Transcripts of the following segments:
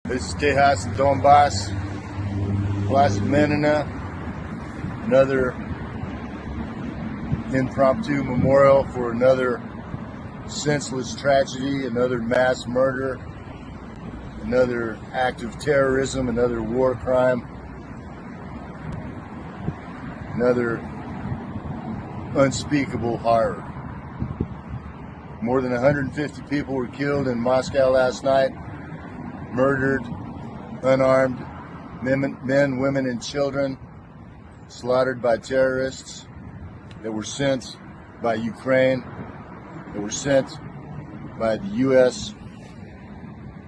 This is Tejas in Donbass, Menina, another impromptu memorial for another senseless tragedy, another mass murder, another act of terrorism, another war crime, another unspeakable horror. More than 150 people were killed in Moscow last night, murdered, unarmed, men, women, and children, slaughtered by terrorists that were sent by Ukraine, that were sent by the U.S.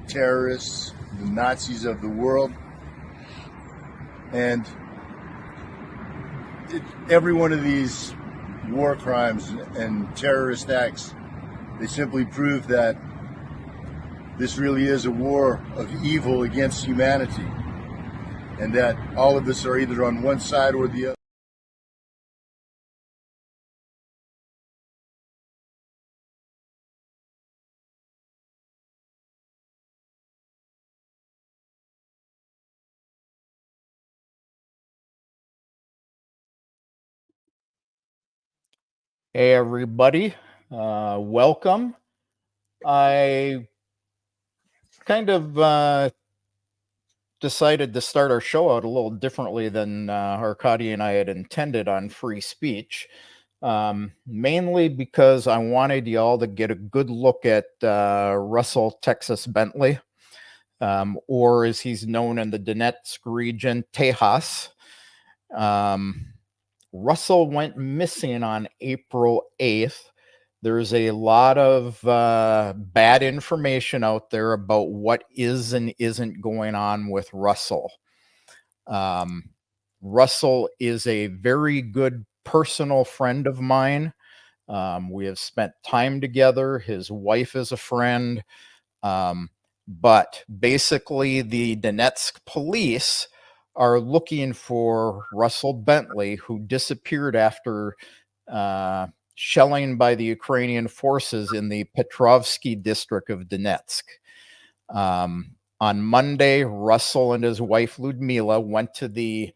terrorists, the Nazis of the world. And every one of these war crimes and terrorist acts, they simply prove that this really is a war of evil against humanity, and that all of us are either on one side or the other. Hey everybody, welcome. I kind of decided to start our show out a little differently than Arkady and I had intended on free speech, mainly because I wanted y'all to get a good look at Russell Texas Bentley, or as he's known in the Donetsk region, Tejas. Russell went missing on April 8th. There's a lot of bad information out there about what is and isn't going on with Russell. Russell is a very good personal friend of mine. We have spent time together. His wife is a friend. But basically, the Donetsk police are looking for Russell Bentley, who disappeared after shelling by the Ukrainian forces in the Petrovsky district of Donetsk. On Monday, Russell and his wife Ludmila went to the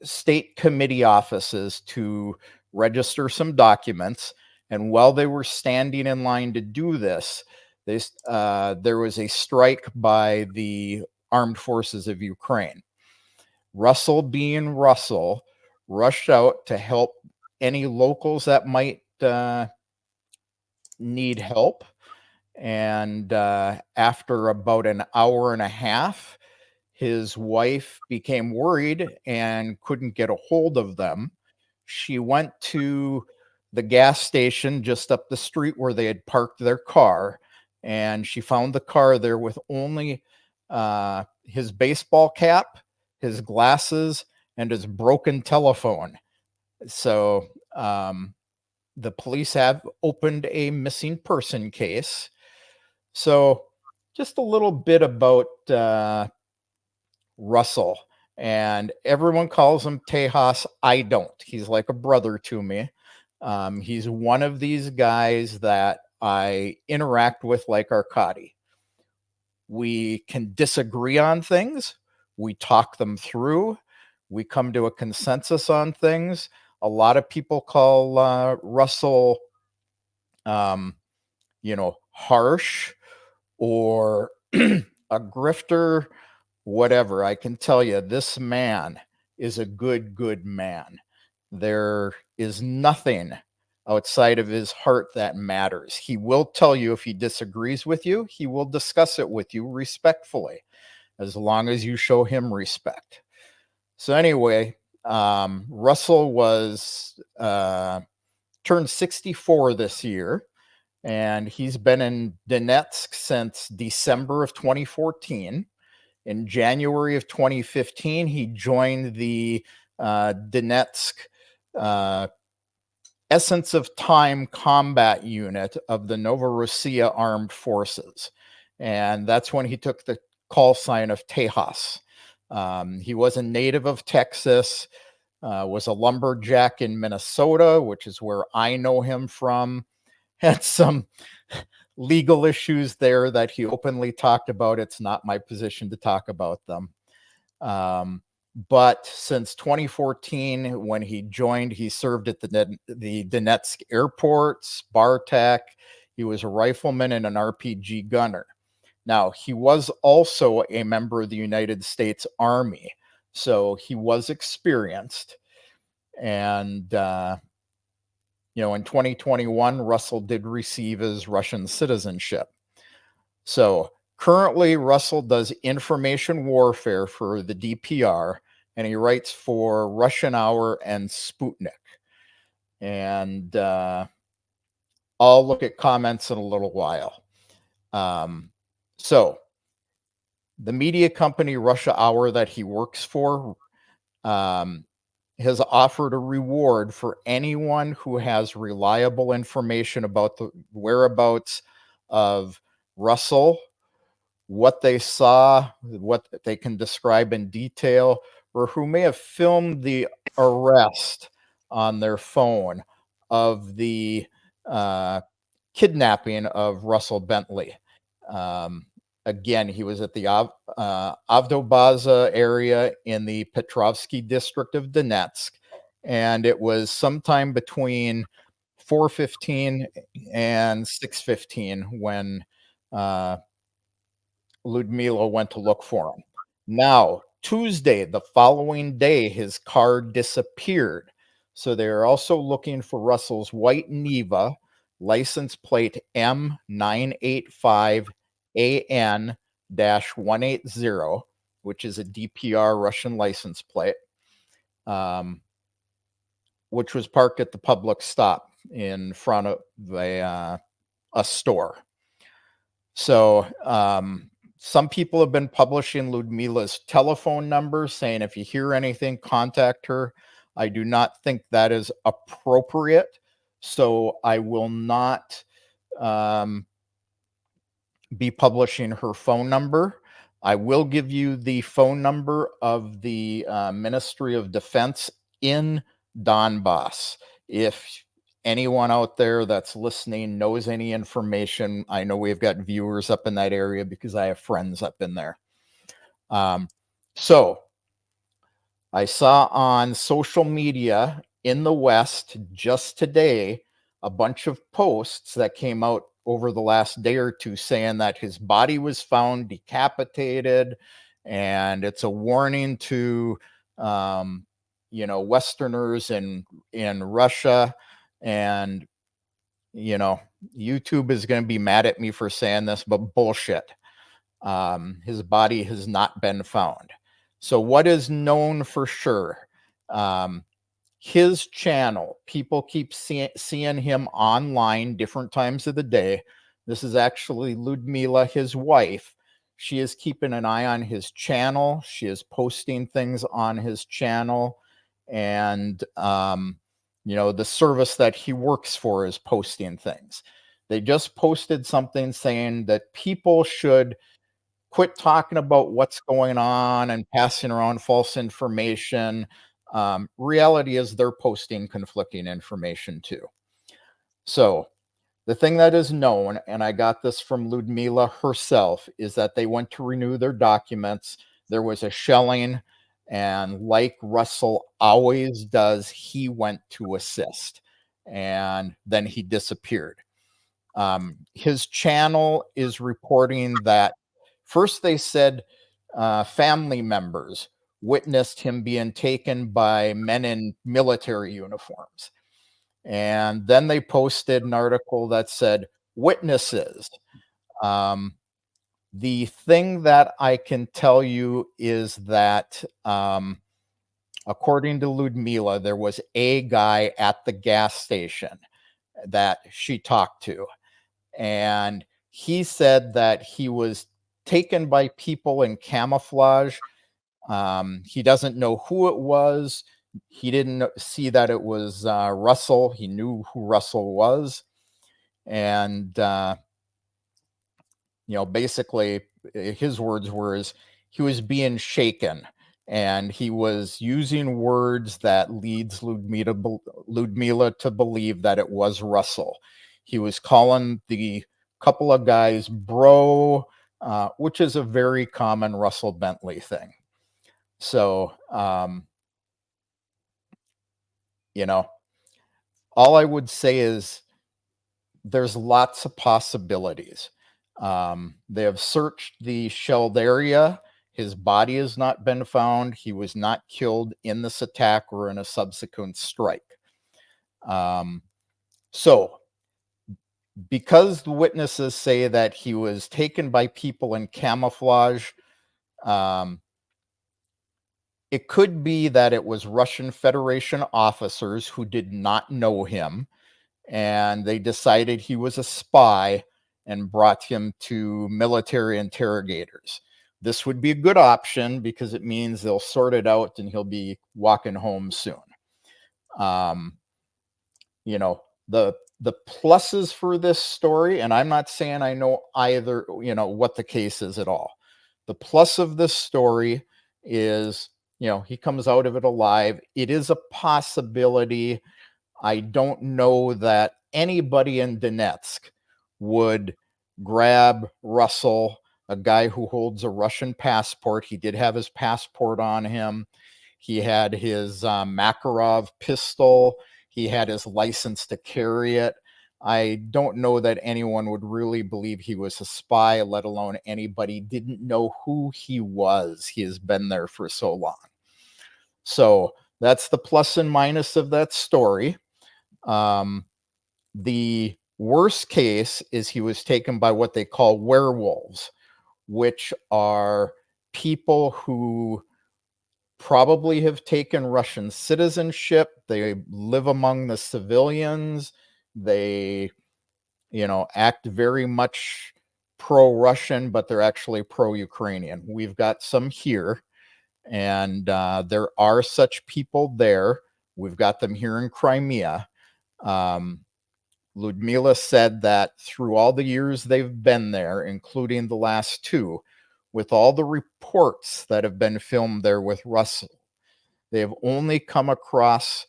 state committee offices to register some documents. And while they were standing in line to do this, there was a strike by the armed forces of Ukraine. Russell, being Russell, rushed out to help any locals that might need help. And after about an hour and a half, his wife became worried and couldn't get a hold of them. She went to the gas station just up the street where they had parked their car, and she found the car there with only his baseball cap, his glasses, and his broken telephone. So the police have opened a missing person case. So just a little bit about Russell. And everyone calls him Tejas. I don't. He's like a brother to me. He's one of these guys that I interact with like Arkady. We can disagree on things. We talk them through. We come to a consensus on things. A lot of people call Russell, harsh or a grifter, whatever. I can tell you, this man is a good man. There is nothing outside of his heart that matters. He will tell you if he disagrees with you. He will discuss it with you respectfully, as long as you show him respect. So anyway, Russell was turned 64 this year, and he's been in Donetsk since December of 2014. In January of 2015, he joined the Donetsk Essence of Time combat unit of the Novorossiya Armed Forces. And that's when he took the call sign of Tejas. He was a native of Texas, was a lumberjack in Minnesota, which is where I know him from. Had some legal issues there that he openly talked about. It's not my position to talk about them. But since 2014, when he joined, he served at the Donetsk airport, Spartak. He was a rifleman and an RPG gunner. Now, he was also a member of the United States Army, so he was experienced. And, in 2021, Russell did receive his Russian citizenship. So currently, Russell does information warfare for the DPR, and he writes for Russian Hour and Sputnik. And I'll look at comments in a little while. So the media company Russia Hour that he works for has offered a reward for anyone who has reliable information about the whereabouts of Russell, what they saw, what they can describe in detail, or who may have filmed the arrest on their phone of the kidnapping of Russell Bentley. Again, he was at the Avdobaza area in the Petrovsky district of Donetsk, and it was sometime between 4:15 and 6:15 when Ludmila went to look for him. Now, Tuesday, the following day, his car disappeared. So they're also looking for Russell's white Neva, license plate M985AN-180, which is a DPR Russian license plate, which was parked at the public stop in front of a store. So some people have been publishing Ludmila's telephone number, saying if you hear anything, contact her. I do not think that is appropriate, so I will not be publishing her phone number. I will give you the phone number of the Ministry of Defense in Donbass. If anyone out there that's listening knows any information, I know we've got viewers up in that area because I have friends up in there. So I saw on social media in the West just today a bunch of posts that came out over the last day or two saying that his body was found decapitated, and it's a warning to Westerners in Russia. And YouTube is going to be mad at me for saying this, but bullshit. His body has not been found. So what is known for sure? His channel, people keep seeing him online different times of the day. This is actually Ludmila, his wife. She is keeping an eye on his channel. She is posting things on his channel. And, the service that he works for is posting things. They just posted something saying that people should quit talking about what's going on and passing around false information. Reality is they're posting conflicting information too. So the thing that is known, and I got this from Ludmila herself, is that they went to renew their documents. There was a shelling, and like Russell always does, he went to assist, and then he disappeared. His channel is reporting that first they said family members witnessed him being taken by men in military uniforms. And then they posted an article that said witnesses. The thing that I can tell you is that, according to Ludmila, there was a guy at the gas station that she talked to. And he said that he was taken by people in camouflage. He doesn't know who it was. He didn't see that it was Russell. He knew who Russell was. And, basically his words were he was being shaken, and he was using words that leads Ludmila to believe that it was Russell. He was calling the couple of guys, bro, which is a very common Russell Bentley thing. So, you know, all I would say is there's lots of possibilities. They have searched the shelled area. His body has not been found. He was not killed in this attack or in a subsequent strike. So, because the witnesses say that he was taken by people in camouflage, it could be that it was Russian Federation officers who did not know him, and they decided he was a spy and brought him to military interrogators. This would be a good option because it means they'll sort it out and he'll be walking home soon. You know, the pluses for this story, and I'm not saying I know either, you know, what the case is at all. The plus of this story is, you know, he comes out of it alive. It is a possibility. I don't know that anybody in Donetsk would grab Russell, a guy who holds a Russian passport. He did have his passport on him. He had his Makarov pistol. He had his license to carry it. I don't know that anyone would really believe he was a spy, let alone anybody didn't know who he was. He has been there for so long. So that's the plus and minus of that story. The worst case is he was taken by what they call werewolves, which are people who probably have taken Russian citizenship. They live among the civilians. They, you know, act very much pro-Russian, but they're actually pro-Ukrainian. We've got some here, and there are such people there. We've got them here in Crimea. Ludmila said that through all the years they've been there, including the last 2, with all the reports that have been filmed there with Russell, they have only come across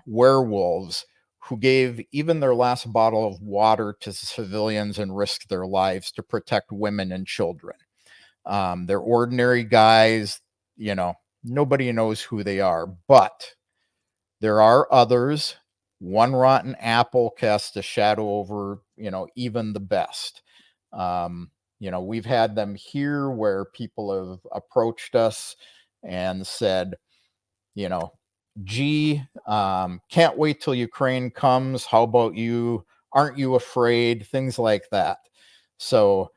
werewolves who gave even their last bottle of water to civilians and risked their lives to protect women and children. They're ordinary guys, you know, nobody knows who they are, but there are others. One rotten apple casts a shadow over, you know, even the best. You know, we've had them here where people have approached us and said, you know, gee, can't wait till Ukraine comes. How about you? Aren't you afraid? Things like that. So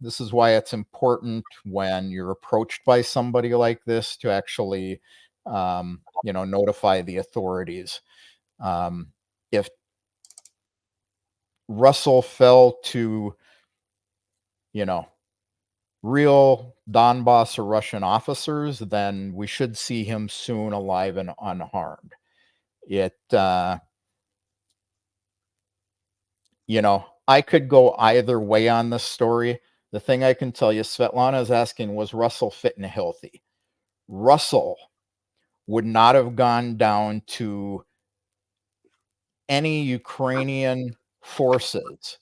this is why it's important when you're approached by somebody like this to actually, you know, notify the authorities. If Russell fell to, you know, real Donbass or Russian officers, then we should see him soon alive and unharmed. It, you know, I could go either way on this story. The thing I can tell you, Svetlana is asking, was Russell fit and healthy? Russell would not have gone down to any Ukrainian forces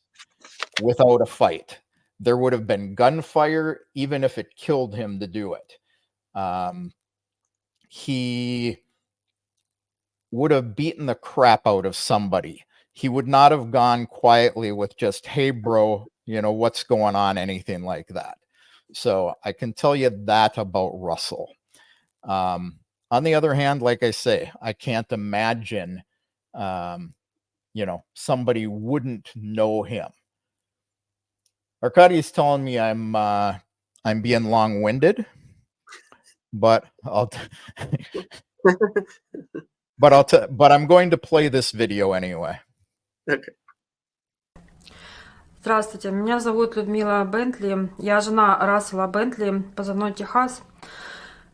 without a fight. There would have been gunfire, even if it killed him to do it. He would have beaten the crap out of somebody. He would not have gone quietly with just, hey, bro, you know, what's going on, anything like that. So I can tell you that about Russell. On the other hand, like I say, I can't imagine, you know, somebody wouldn't know him. Arkady is telling me I'm being long-winded, but but I'm going to play this video anyway. Okay. Здравствуйте, меня зовут Людмила Бентли, я жена Рассела Бентли, позывной Техас.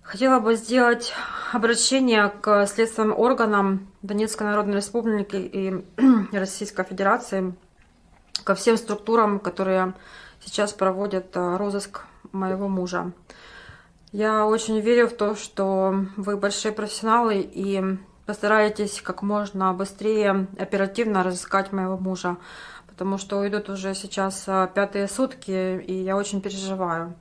Хотела бы сделать обращение к следственным органам Донецкой Народной Республики и Российской Федерации, ко всем структурам, которые сейчас проводят розыск моего мужа. Я очень верю в то, что вы большие профессионалы и постараетесь как можно быстрее, оперативно разыскать моего мужа, потому что идут уже сейчас 5-е сутки, и я очень переживаю.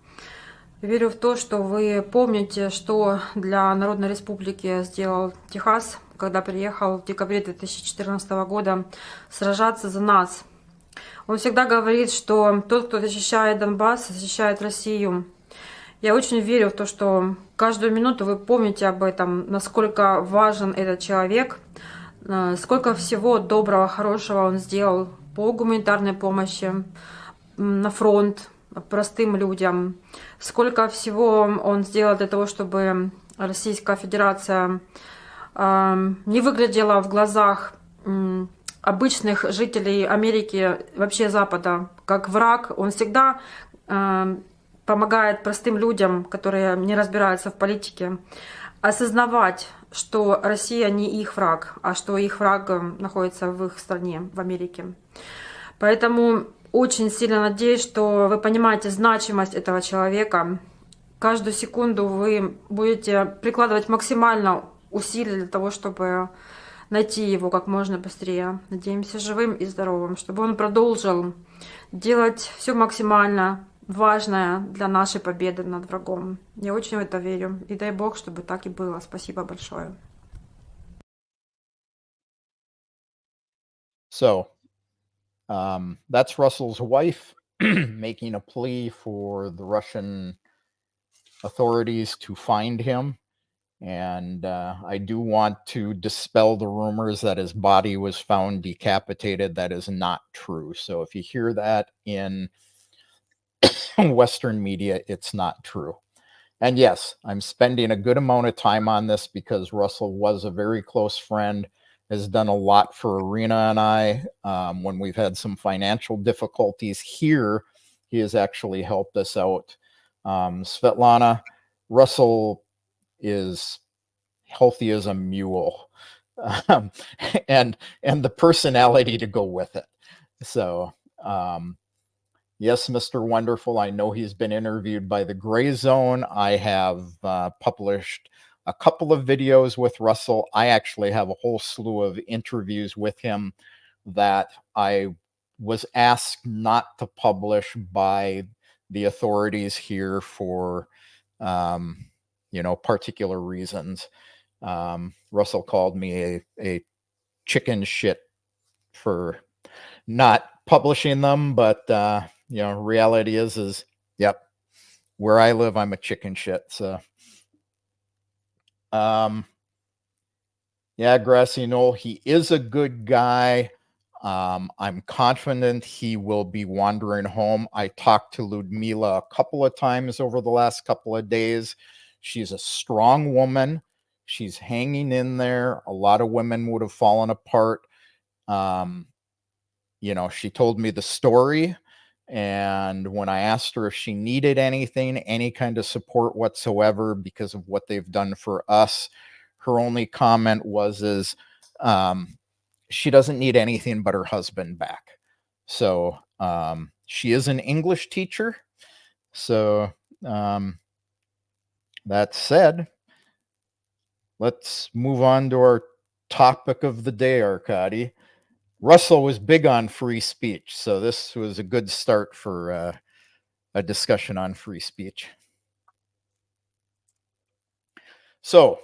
Верю в то, что вы помните, что для Народной Республики сделал Техас, когда приехал в декабре 2014 года сражаться за нас. Он всегда говорит, что тот, кто защищает Донбасс, защищает Россию. Я очень верю в то, что каждую минуту вы помните об этом, насколько важен этот человек, сколько всего доброго, хорошего он сделал по гуманитарной помощи, на фронт, простым людям, сколько всего он сделал для того, чтобы Российская Федерация не выглядела в глазах обычных жителей Америки, вообще Запада, как враг. Он всегда помогает простым людям, которые не разбираются в политике, осознавать, что Россия не их враг, а что их враг находится в их стране, в Америке. Поэтому очень сильно надеюсь, что вы понимаете значимость этого человека. Каждую секунду вы будете прикладывать максимально усилий для того, чтобы найти его как можно быстрее. Надеемся живым и здоровым, чтобы он продолжил делать все максимально важное для нашей победы над врагом. Я очень в это верю. И дай Бог, чтобы так и было. Спасибо большое. So, that's Russell's wife making a plea for the Russian authorities to find him. And I do want to dispel the rumors that his body was found decapitated. That is not true. So if you hear that in Western media, it's not true. And yes, I'm spending a good amount of time on this because Russell was a very close friend, has done a lot for Arena and I. When we've had some financial difficulties here, he has actually helped us out. Svetlana, Russell is healthy as a mule, and the personality to go with it. So yes, Mr. Wonderful, I know he's been interviewed by the Gray Zone. I have published a couple of videos with Russell. I actually have a whole slew of interviews with him that I was asked not to publish by the authorities here for particular reasons. Russell called me a chicken shit for not publishing them, but reality is yep, where I live, I'm a chicken shit. So yeah, Grassy Knoll, he is a good guy. I'm confident he will be wandering home. I talked to Ludmila a couple of times over the last couple of days. She's a strong woman. She's hanging in there. A lot of women would have fallen apart. She told me the story. And when I asked her if she needed anything, any kind of support whatsoever, because of what they've done for us, her only comment was she doesn't need anything but her husband back. So she is an English teacher. So that said, let's move on to our topic of the day, Arkady. Russell was big on free speech, so this was a good start for a discussion on free speech. So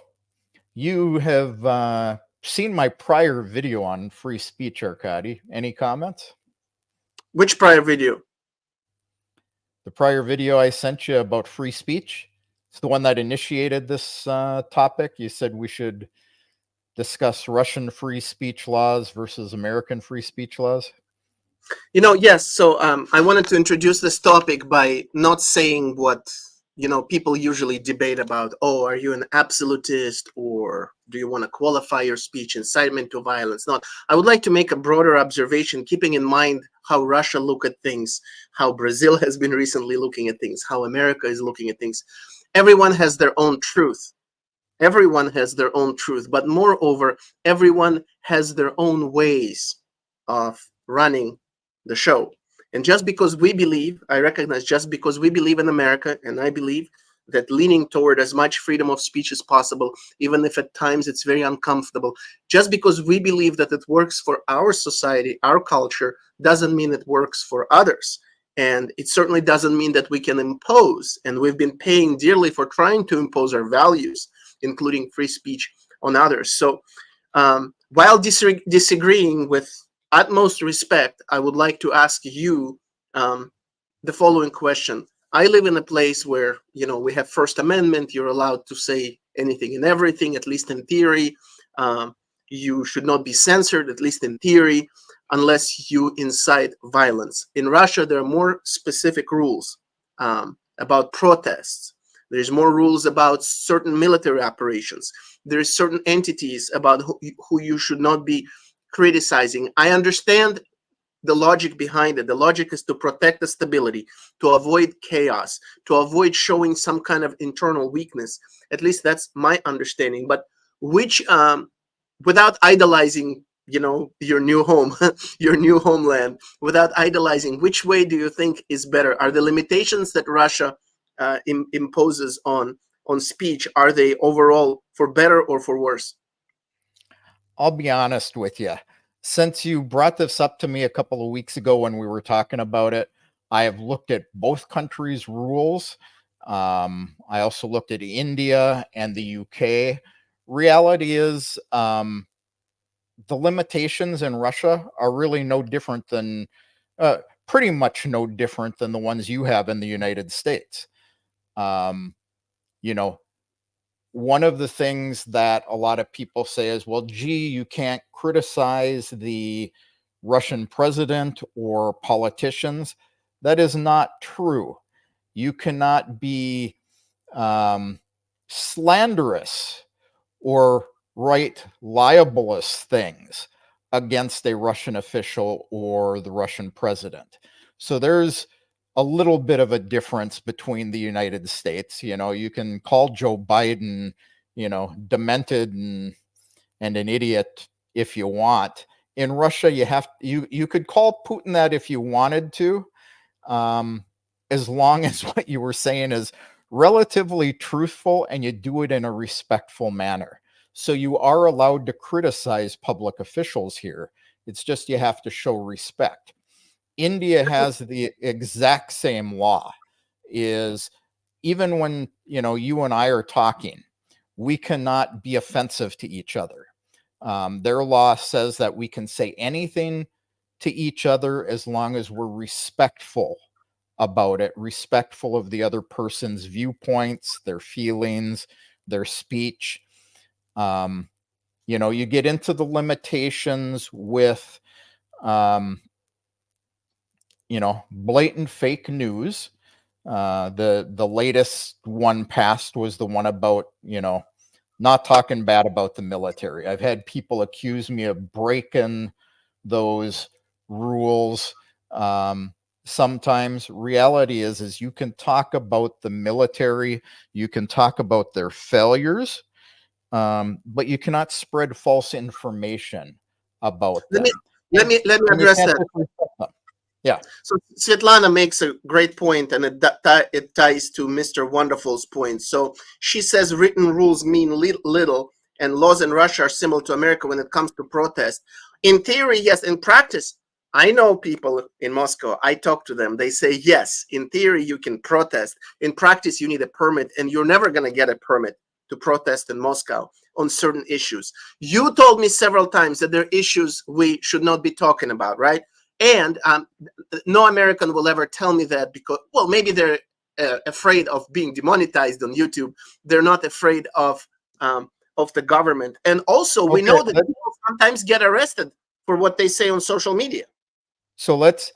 you have seen my prior video on free speech, Arkady. Any comments? Which prior video? The prior video I sent you about free speech. It's the one that initiated this topic. You said we should discuss Russian free speech laws versus American free speech laws. Yes. So I wanted to introduce this topic by not saying what people usually debate about. Oh, are you an absolutist, or do you want to qualify your speech incitement to violence? Not. I would like to make a broader observation, keeping in mind how Russia look at things, how Brazil has been recently looking at things, how America is looking at things. Everyone has their own truth. Everyone has their own truth, but moreover, everyone has their own ways of running the show. And just because we believe, I recognize, just because we believe in America, and I believe that leaning toward as much freedom of speech as possible, even if at times it's very uncomfortable. Just because we believe that it works for our society, our culture, doesn't mean it works for others. And it certainly doesn't mean that we can impose, and we've been paying dearly for trying to impose our values, including free speech, on others. So while disagreeing with utmost respect, I would like to ask you the following question. I live in a place where, we have First Amendment. You're allowed to say anything and everything, at least in theory. You should not be censored, at least in theory, unless you incite violence. In Russia, there are more specific rules about protests. There's more rules about certain military operations. There's certain entities about who you should not be criticizing. I understand the logic behind it. The logic is to protect the stability, to avoid chaos, to avoid showing some kind of internal weakness. At least that's my understanding. But which, without idolizing, your new home, your new homeland, without idolizing, which way do you think is better? Are the limitations that Russia imposes on speech, are they overall for better or for worse? I'll be honest with you. Since you brought this up to me a couple of weeks ago when we were talking about it, I have looked at both countries' rules. I also looked at India and the UK. Reality is, the limitations in Russia are really no different than, pretty much no different than the ones you have in the United States. You know, one of the things that a lot of people say is, well, gee, you can't criticize the Russian president or politicians. That is not true. You cannot be slanderous or write libelous things against a Russian official or the Russian president. So there's a little bit of a difference between the United States. You can call Joe Biden, demented and an idiot if you want. In Russia, you could call Putin that if you wanted to, as long as what you were saying is relatively truthful and you do it in a respectful manner. So you are allowed to criticize public officials here. It's just you have to show respect. India has the exact same law. Is even when you and I are talking, we cannot be offensive to each other. Their law says that we can say anything to each other as long as we're respectful about it, respectful of the other person's viewpoints, their feelings, their speech. You get into the limitations with blatant fake news. The latest one passed was the one about, not talking bad about the military. I've had people accuse me of breaking those rules. Sometimes reality is you can talk about the military, you can talk about their failures, but you cannot spread false information about them. Let me address that. Yeah. So Svetlana makes a great point, and it ties to Mr. Wonderful's point. So she says written rules mean little, and laws in Russia are similar to America when it comes to protest. In theory, yes. In practice, I know people in Moscow. I talk to them. They say, yes, in theory, you can protest. In practice, you need a permit, and you're never going to get a permit to protest in Moscow on certain issues. You told me several times that there are issues we should not be talking about, right? And no American will ever tell me that because, well, maybe they're afraid of being demonetized on YouTube. They're not afraid of the government. And also, we know that people sometimes get arrested for what they say on social media. So let's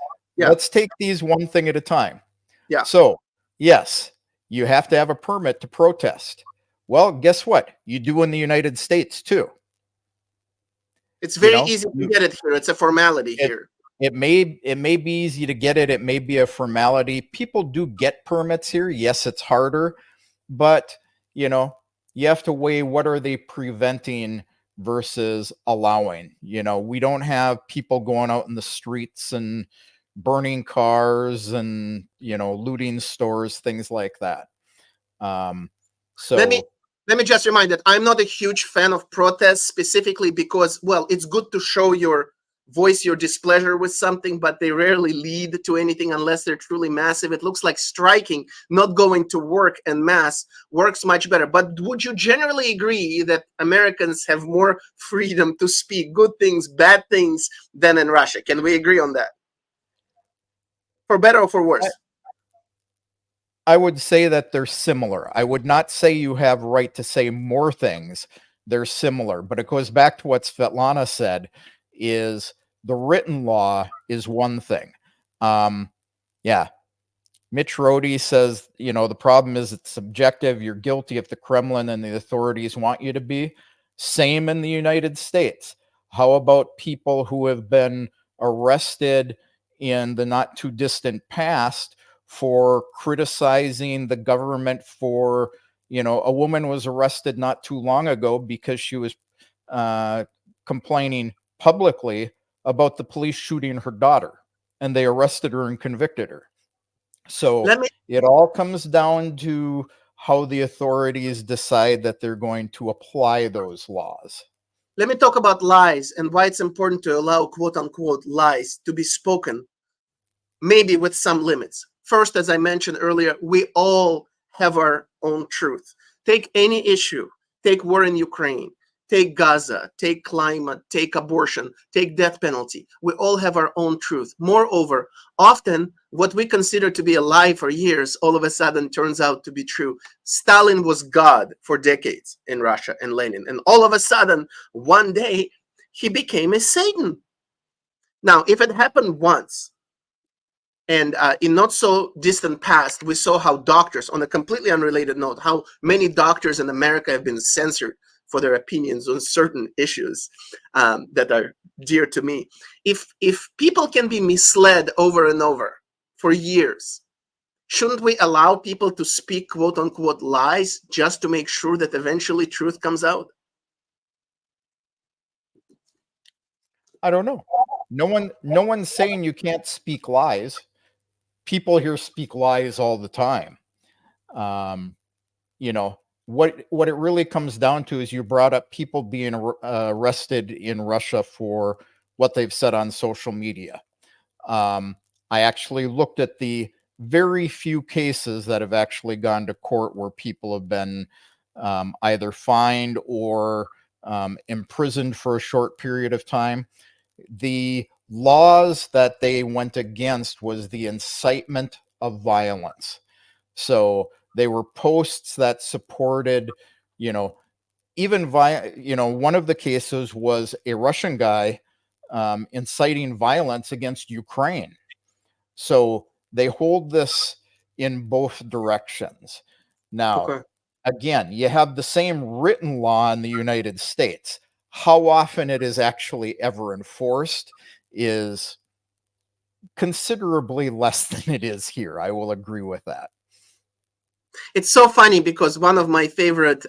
take these one thing at a time. Yeah. So, yes, you have to have a permit to protest. Well, guess what? You do in the United States too. It's very easy to get it here. It's a formality here. It may be easy to get it. It may be a formality. People do get permits here. Yes, it's harder, but you have to weigh what are they preventing versus allowing. We don't have people going out in the streets and burning cars and looting stores, things like that. So let me just remind that I'm not a huge fan of protests specifically because, well, it's good to show your voice your displeasure with something, but they rarely lead to anything unless they're truly massive. It looks like striking, not going to work en masse, works much better. But would you generally agree that Americans have more freedom to speak good things, bad things than in Russia? Can we agree on that? For better or for worse? I would say that they're similar. I would not say you have right to say more things. They're similar, but it goes back to what Svetlana said, is the written law is one thing. Yeah. Mitch Rohde says, the problem is it's subjective. You're guilty if the Kremlin and the authorities want you to be. Same in the United States. How about people who have been arrested in the not too distant past for criticizing the government for, a woman was arrested not too long ago because she was complaining publicly about the police shooting her daughter, and they arrested her and convicted her. So it all comes down to how the authorities decide that they're going to apply those laws. Let me talk about lies and why it's important to allow quote unquote lies to be spoken, maybe with some limits. First, as I mentioned earlier, we all have our own truth. Take any issue, take war in Ukraine, take Gaza, take climate, take abortion, take death penalty. We all have our own truth. Moreover, often what we consider to be a lie for years all of a sudden turns out to be true. Stalin was God for decades in Russia, and Lenin. And all of a sudden, one day, he became a Satan. Now, if it happened once, and in not so distant past, we saw how doctors, on a completely unrelated note, how many doctors in America have been censored for their opinions on certain issues that are dear to me. If people can be misled over and over for years, shouldn't we allow people to speak quote unquote lies just to make sure that eventually truth comes out? I don't know. No one's saying you can't speak lies. People here speak lies all the time. What it really comes down to is you brought up people being arrested in Russia for what they've said on social media. I actually looked at the very few cases that have actually gone to court where people have been either fined or imprisoned for a short period of time. The laws that they went against was the incitement of violence. So they were posts that supported, even one of the cases was a Russian guy inciting violence against Ukraine. So they hold this in both directions. Now, Okay. Again, you have the same written law in the United States. How often it is actually ever enforced is considerably less than it is here. I will agree with that. It's so funny because one of my favorite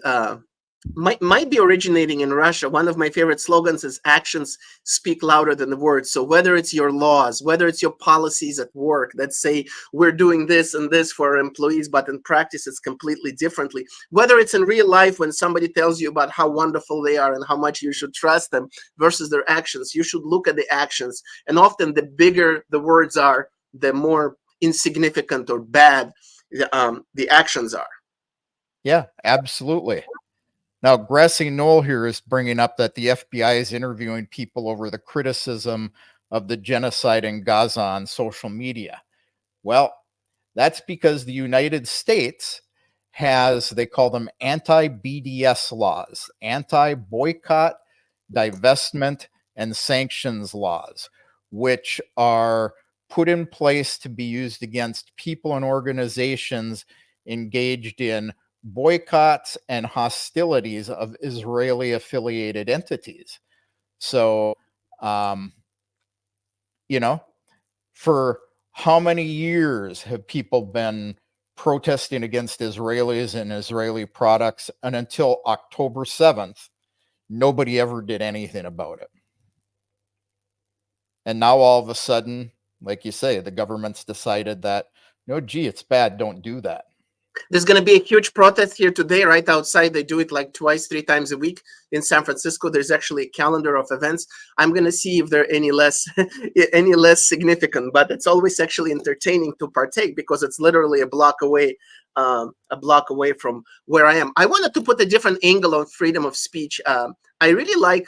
might be originating in Russia. One of my favorite slogans is actions speak louder than the words. So whether it's your laws, whether it's your policies at work that say we're doing this and this for our employees, but in practice it's completely differently. Whether it's in real life when somebody tells you about how wonderful they are and how much you should trust them versus their actions, you should look at the actions. And often the bigger the words are, the more insignificant or bad the actions are. Yeah, absolutely. Now, Grassy Knoll here is bringing up that the FBI is interviewing people over the criticism of the genocide in Gaza on social media. Well, that's because the United States has, they call them anti-BDS laws, anti-boycott, divestment, and sanctions laws, which are put in place to be used against people and organizations engaged in boycotts and hostilities of Israeli affiliated entities. So, for how many years have people been protesting against Israelis and Israeli products? And until October 7th, nobody ever did anything about it. And now all of a sudden, like you say, the government's decided that, no, gee, it's bad, don't do that. There's going to be a huge protest here today, right outside. They do it like twice, 3 times a week in San Francisco. There's actually a calendar of events. I'm going to see if they're any less any less significant, but it's always actually entertaining to partake because it's literally a block away from where I am. I wanted to put a different angle on freedom of speech. I really like,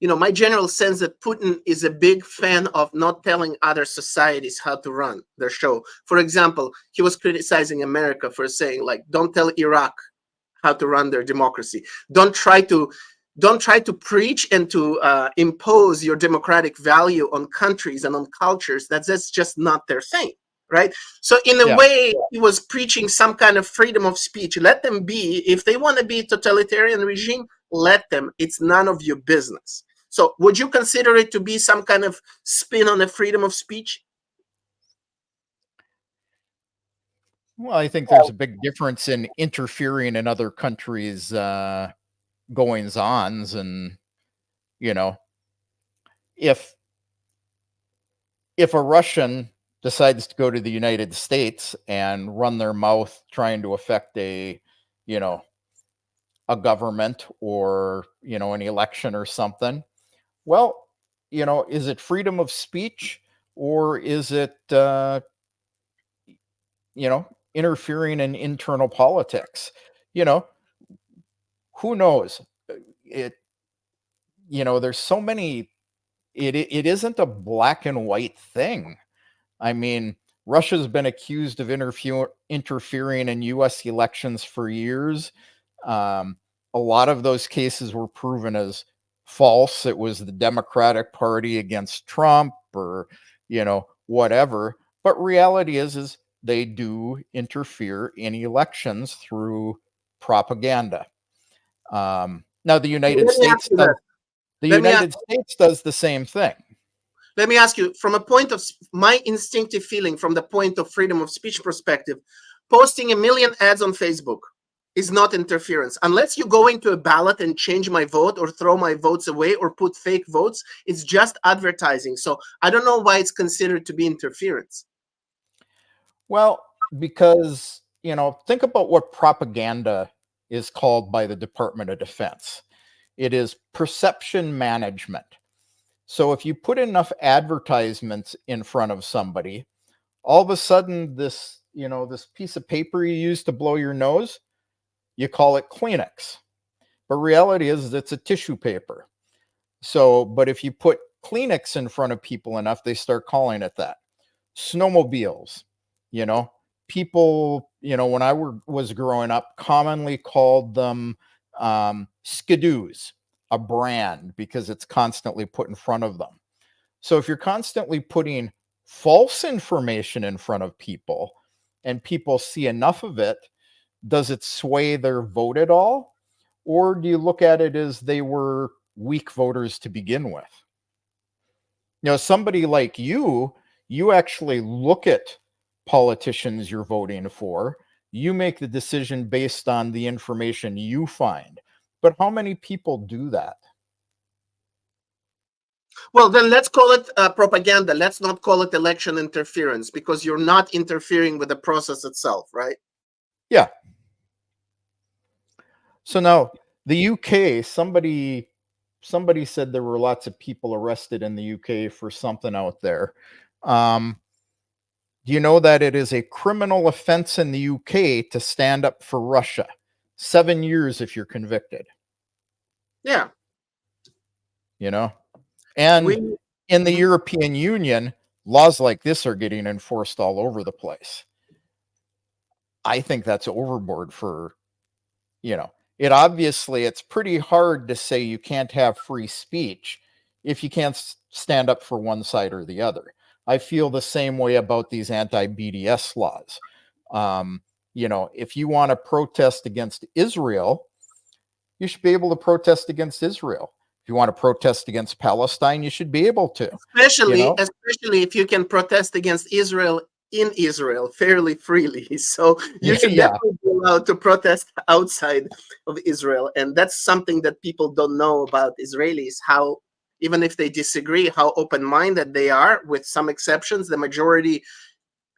my general sense that Putin is a big fan of not telling other societies how to run their show. For example, he was criticizing America for saying, like, don't tell Iraq how to run their democracy. Don't try to preach and to impose your democratic value on countries and on cultures. That's just not their thing, right? So in a way, he was preaching some kind of freedom of speech. Let them be. If they want to be a totalitarian regime, let them. It's none of your business. So would you consider it to be some kind of spin on the freedom of speech? Well, I think there's a big difference in interfering in other countries' goings-ons, and if a Russian decides to go to the United States and run their mouth trying to affect a government or an election or something, well, is it freedom of speech, or is it interfering in internal politics? Who knows? There's so many. It isn't a black and white thing. I mean, Russia's been accused of interfering in U.S. elections for years. A lot of those cases were proven as false. It was the Democratic Party against Trump, or whatever. But reality is they do interfere in elections through propaganda. Now the United States does the same thing. Let me ask you, from a point of my instinctive feeling, from the point of freedom of speech perspective, posting 1 million ads on Facebook is not interference. Unless you go into a ballot and change my vote or throw my votes away or put fake votes, it's just advertising. So I don't know why it's considered to be interference. Well, because, think about what propaganda is called by the Department of Defense. It is perception management. So if you put enough advertisements in front of somebody, all of a sudden this piece of paper you use to blow your nose, you call it Kleenex. But reality is it's a tissue paper. So, but if you put Kleenex in front of people enough, they start calling it that. Snowmobiles, people, when I was growing up, commonly called them skidoos, a brand, because it's constantly put in front of them. So if you're constantly putting false information in front of people and people see enough of it, does it sway their vote at all? Or do you look at it as they were weak voters to begin with? Somebody like you actually look at politicians you're voting for. You make the decision based on the information you find. But how many people do that? Well, then let's call it propaganda. Let's not call it election interference, because you're not interfering with the process itself, right? Yeah. So now the UK, somebody said there were lots of people arrested in the UK for something out there. Do you know that it is a criminal offense in the UK to stand up for Russia? 7 years if you're convicted. Yeah. And in the European Union, laws like this are getting enforced all over the place. I think that's overboard for, it's pretty hard to say you can't have free speech if you can't stand up for one side or the other. I feel the same way about these anti-BDS laws. If you want to protest against Israel, you should be able to protest against Israel. If you want to protest against Palestine, you should be able to. Especially if you can protest against Israel in Israel fairly freely. So you should definitely be allowed to protest outside of Israel. And that's something that people don't know about Israelis, how, even if they disagree, how open-minded they are. With some exceptions, the majority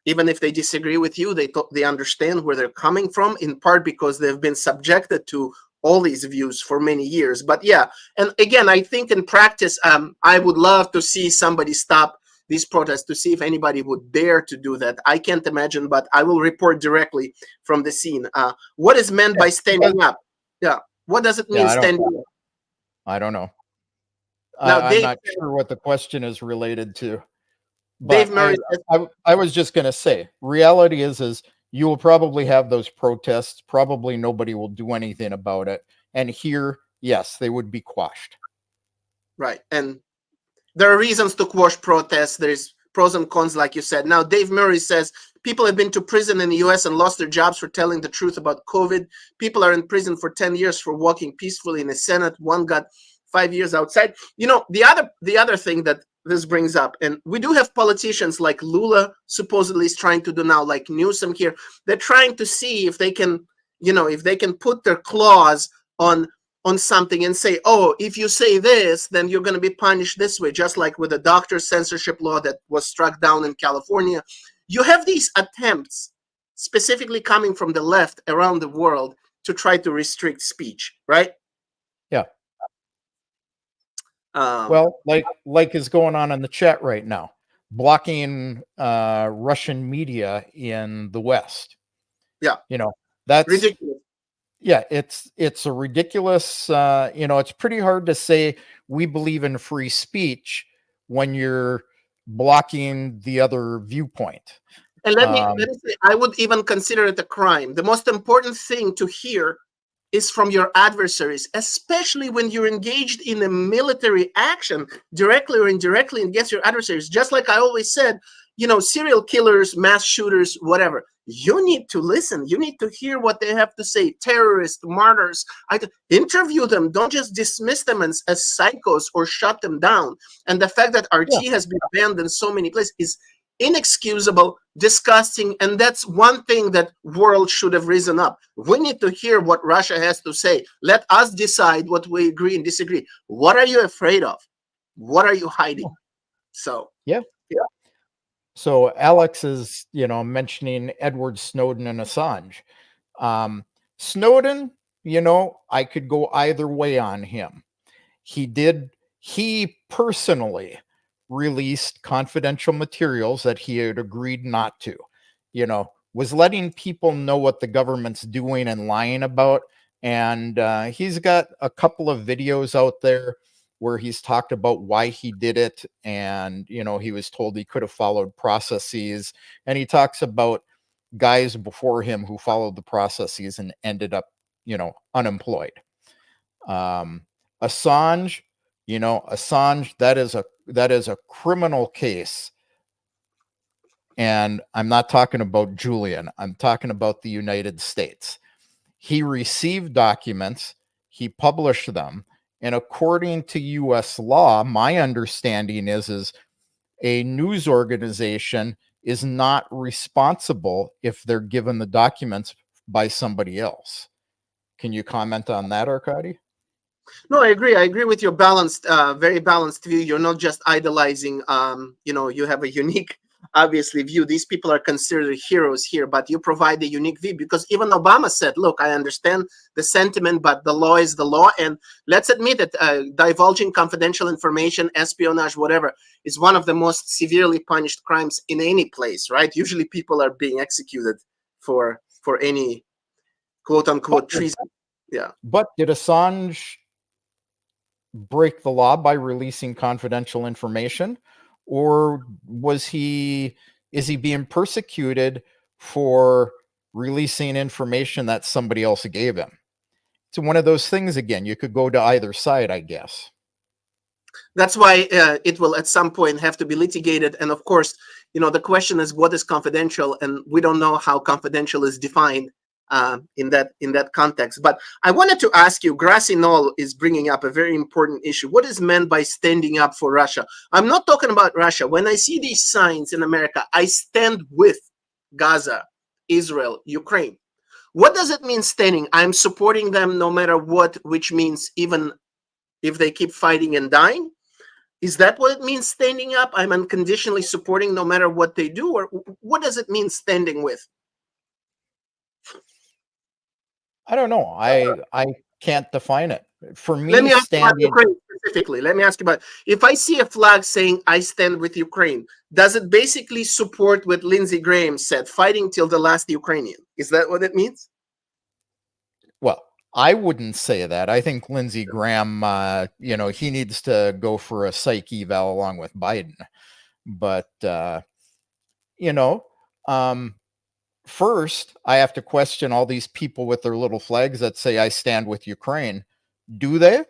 even if they disagree with you, they understand where they're coming from, in part because they've been subjected to all these views for many years. But yeah, and again, I think in practice, I would love to see somebody stop these protests, to see if anybody would dare to do that. I can't imagine, but I will report directly from the scene. What is meant by standing up? Yeah, what does it mean standing up? I don't know. Now, I'm not sure what the question is related to. Dave But Murray I was just going to say, reality is you will probably have those protests. Probably nobody will do anything about it. And here, yes, they would be quashed. Right. And there are reasons to quash protests. There's pros and cons, like you said. Now, Dave Murray says people have been to prison in the US and lost their jobs for telling the truth about COVID. People are in prison for 10 years for walking peacefully in the Senate. One got 5 years outside. You know, the other thing that this brings up, and we do have politicians like Lula supposedly is trying to do now, like Newsom here. They're trying to see if they can, if they can put their claws on something and say, oh, if you say this, then you're going to be punished this way, just like with the doctor censorship law that was struck down in California. You have these attempts, specifically coming from the left around the world, to try to restrict speech, right? Yeah. Well, like is going on in the chat right now, blocking Russian media in the West. Yeah. That's ridiculous. Yeah, it's a ridiculous, it's pretty hard to say we believe in free speech when you're blocking the other viewpoint. And let me say, I would even consider it a crime. The most important thing to hear is from your adversaries, especially when you're engaged in a military action, directly or indirectly against your adversaries. Just like I always said, serial killers, mass shooters, whatever. You need to listen. You need to hear what they have to say. Terrorists, martyrs. Interview them. Don't just dismiss them as psychos or shut them down. And the fact that RT has been banned in so many places is inexcusable, disgusting, and that's one thing that world should have risen up. We need to hear what Russia has to say. Let us decide what we agree and disagree. What are you afraid of? What are you hiding? So yeah. So Alex is, mentioning Edward Snowden and Assange. Snowden, I could go either way on him. He personally released confidential materials that he had agreed not to, was letting people know what the government's doing and lying about. And he's got a couple of videos out there where he's talked about why he did it. And, he was told he could have followed processes. And he talks about guys before him who followed the processes and ended up, unemployed. Assange, Assange, that is a criminal case. And I'm not talking about Julian. I'm talking about the United States. He received documents. He published them. And according to U.S. law, my understanding is a news organization is not responsible if they're given the documents by somebody else. Can you comment on that, Arkady? No, I agree. I agree with your balanced, very balanced view. You're not just idolizing. You have a unique, obviously, view. These people are considered heroes here, but you provide a unique view because even Obama said, look, I understand the sentiment, but the law is the law. And let's admit that divulging confidential information, espionage, whatever, is one of the most severely punished crimes in any place, right? Usually people are being executed for any quote unquote treason. Yeah. But did Assange break the law by releasing confidential information, or is he being persecuted for releasing information that somebody else gave him? It's one of those things. Again, you could go to either side, I guess. That's why it will at some point have to be litigated. And of course, the question is what is confidential, and we don't know how confidential is defined in that context. But I wanted to ask you, Grassy Knoll is bringing up a very important issue. What is meant by standing up for Russia? I'm not talking about Russia. When I see these signs in America, I stand with Gaza, Israel, Ukraine. What does it mean standing? I'm supporting them no matter what, which means even if they keep fighting and dying. Is that what it means, standing up? I'm unconditionally supporting no matter what they do? Or what does it mean, standing with? I don't know. I can't define it. For Let me, me ask you about standing, Ukraine specifically. Let me ask you about, if I see a flag saying I stand with Ukraine, does it basically support what Lindsey Graham said, fighting till the last Ukrainian? Is that what it means? well, I wouldn't say that. I think Lindsey Graham, he needs to go for a psych eval along with Biden. But, you know, um, first, I have to question all these people with their little flags that say, I stand with Ukraine. Do they?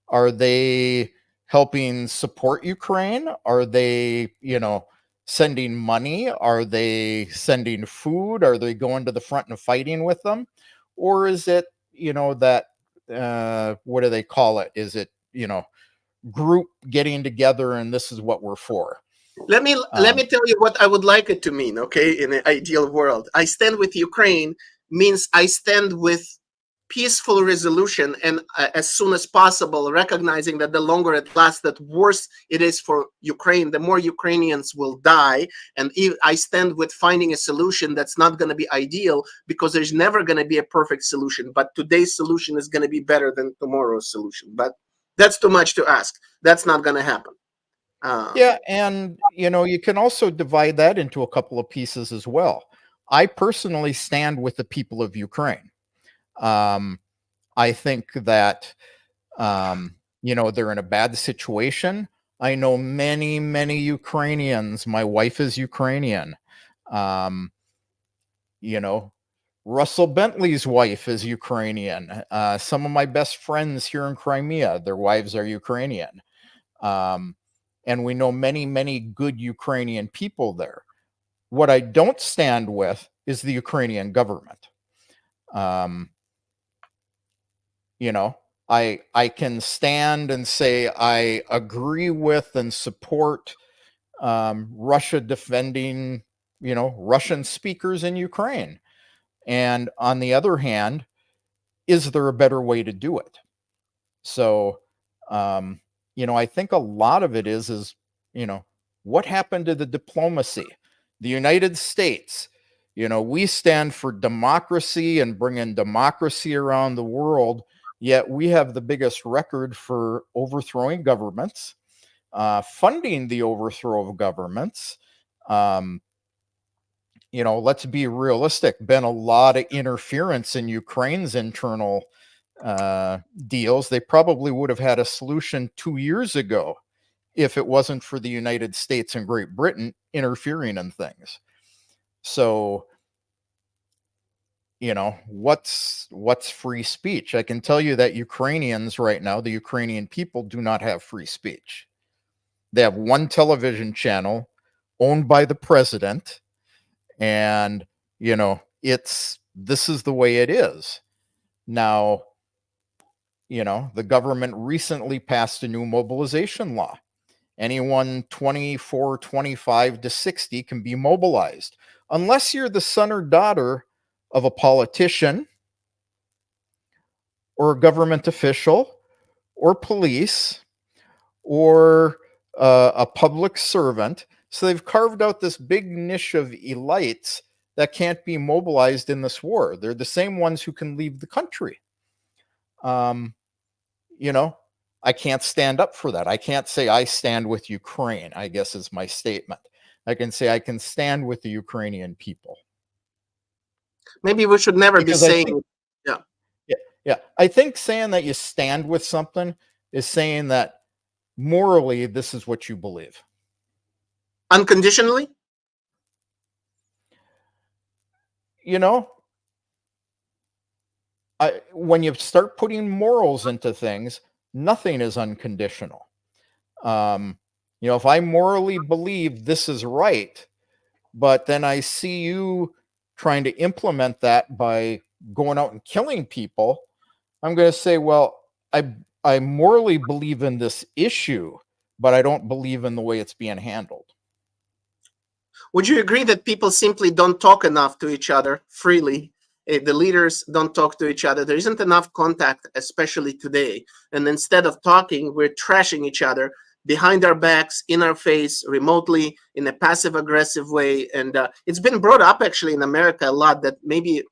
Are they helping support Ukraine? Are they, sending money? Are they sending food? Are they going to the front and fighting with them? Or is it, that, what do they call it? Is it, group getting together and this is what we're for? Let me tell you what I would like it to mean, okay? In an ideal world, I stand with Ukraine means I stand with peaceful resolution, and as soon as possible, recognizing that the longer it lasts, that worse it is for Ukraine, the more Ukrainians will die. And I stand with finding a solution that's not going to be ideal, because there's never going to be a perfect solution, but today's solution is going to be better than tomorrow's solution. But that's too much to ask. That's not going to happen. Yeah, and you can also divide that into a couple of pieces as well. I personally stand with the people of Ukraine. I think that they're in a bad situation. I know many, many Ukrainians. My wife is Ukrainian. Russell Bentley's wife is Ukrainian. Some of my best friends here in Crimea, their wives are Ukrainian. And we know many, many good Ukrainian people there. What I don't stand with is the Ukrainian government. I can stand and say I agree with and support Russia defending, Russian speakers in Ukraine. And on the other hand, is there a better way to do it? So, I think a lot of it is, what happened to the diplomacy? The United States, we stand for democracy and bringing democracy around the world, yet we have the biggest record for overthrowing governments, funding the overthrow of governments. Let's be realistic, been a lot of interference in Ukraine's internal deals. They probably would have had a solution 2 years ago if it wasn't for the United States and Great Britain interfering in things. So, what's free speech? I can tell you that Ukrainians right now, the Ukrainian people, do not have free speech. They have one television channel owned by the president, and this is the way it is. Now, the government recently passed a new mobilization law. Anyone 24, 25 to 60 can be mobilized, unless you're the son or daughter of a politician or a government official or police or a public servant. So they've carved out this big niche of elites that can't be mobilized in this war. They're the same ones who can leave the country. I can't stand up for that. I can't say I stand with Ukraine, I guess is my statement. I can say I can stand with the Ukrainian people. Maybe we should never be saying, yeah. I think saying that you stand with something is saying that morally this is what you believe. Unconditionally? When you start putting morals into things, nothing is unconditional. If I morally believe this is right, but then I see you trying to implement that by going out and killing people, I'm going to say, well, I morally believe in this issue, but I don't believe in the way it's being handled. Would you agree that people simply don't talk enough to each other freely? The leaders don't talk to each other. There isn't enough contact, especially today. And instead of talking, we're trashing each other. behind our backs, in our face, remotely, in a passive aggressive way. And it's been brought up actually in America a lot that maybe,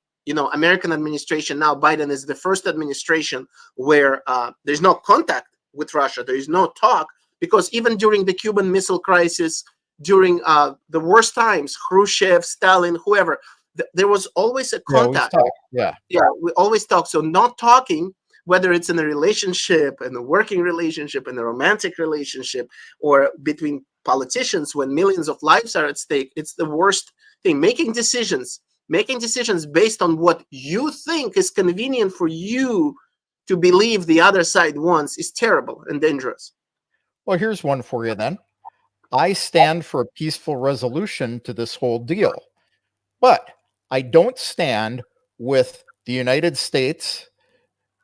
American administration now, Biden is the first administration where there's no contact with Russia. There is no talk, because even during the Cuban Missile Crisis, during the worst times, Khrushchev, Stalin, whoever, there was always a contact. Yeah. We always talk. So not talking, whether it's in a relationship, in a working relationship, in a romantic relationship, or between politicians when millions of lives are at stake, it's the worst thing. Making decisions based on what you think is convenient for you to believe the other side wants is terrible and dangerous. Well, here's one for you then. I stand for a peaceful resolution to this whole deal, but I don't stand with the United States,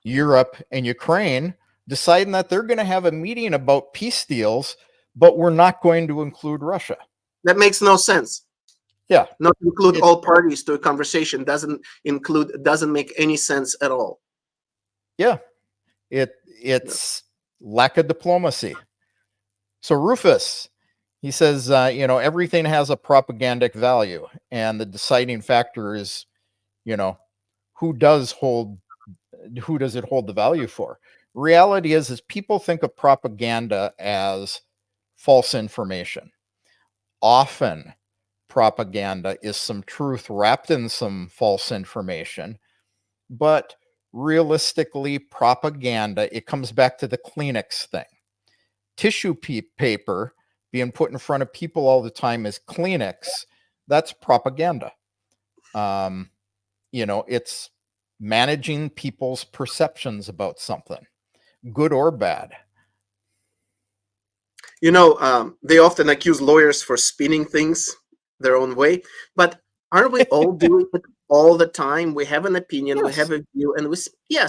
Europe, and Ukraine deciding that they're going to have a meeting about peace deals, but we're not going to include Russia. That makes no sense. Yeah. Not to include all parties to a conversation doesn't make any sense at all. Yeah. It's lack of diplomacy. So Rufus, he says, everything has a propagandic value, and the deciding factor is, who does it hold the value for? Reality is people think of propaganda as false information. Often propaganda is some truth wrapped in some false information, but realistically, propaganda, it comes back to the Kleenex thing. Tissue paper being put in front of people all the time as Kleenex, that's propaganda. It's managing people's perceptions about something, good or bad. They often accuse lawyers for spinning things their own way, but aren't we all doing it all the time? We have an opinion, yes. We have a view, and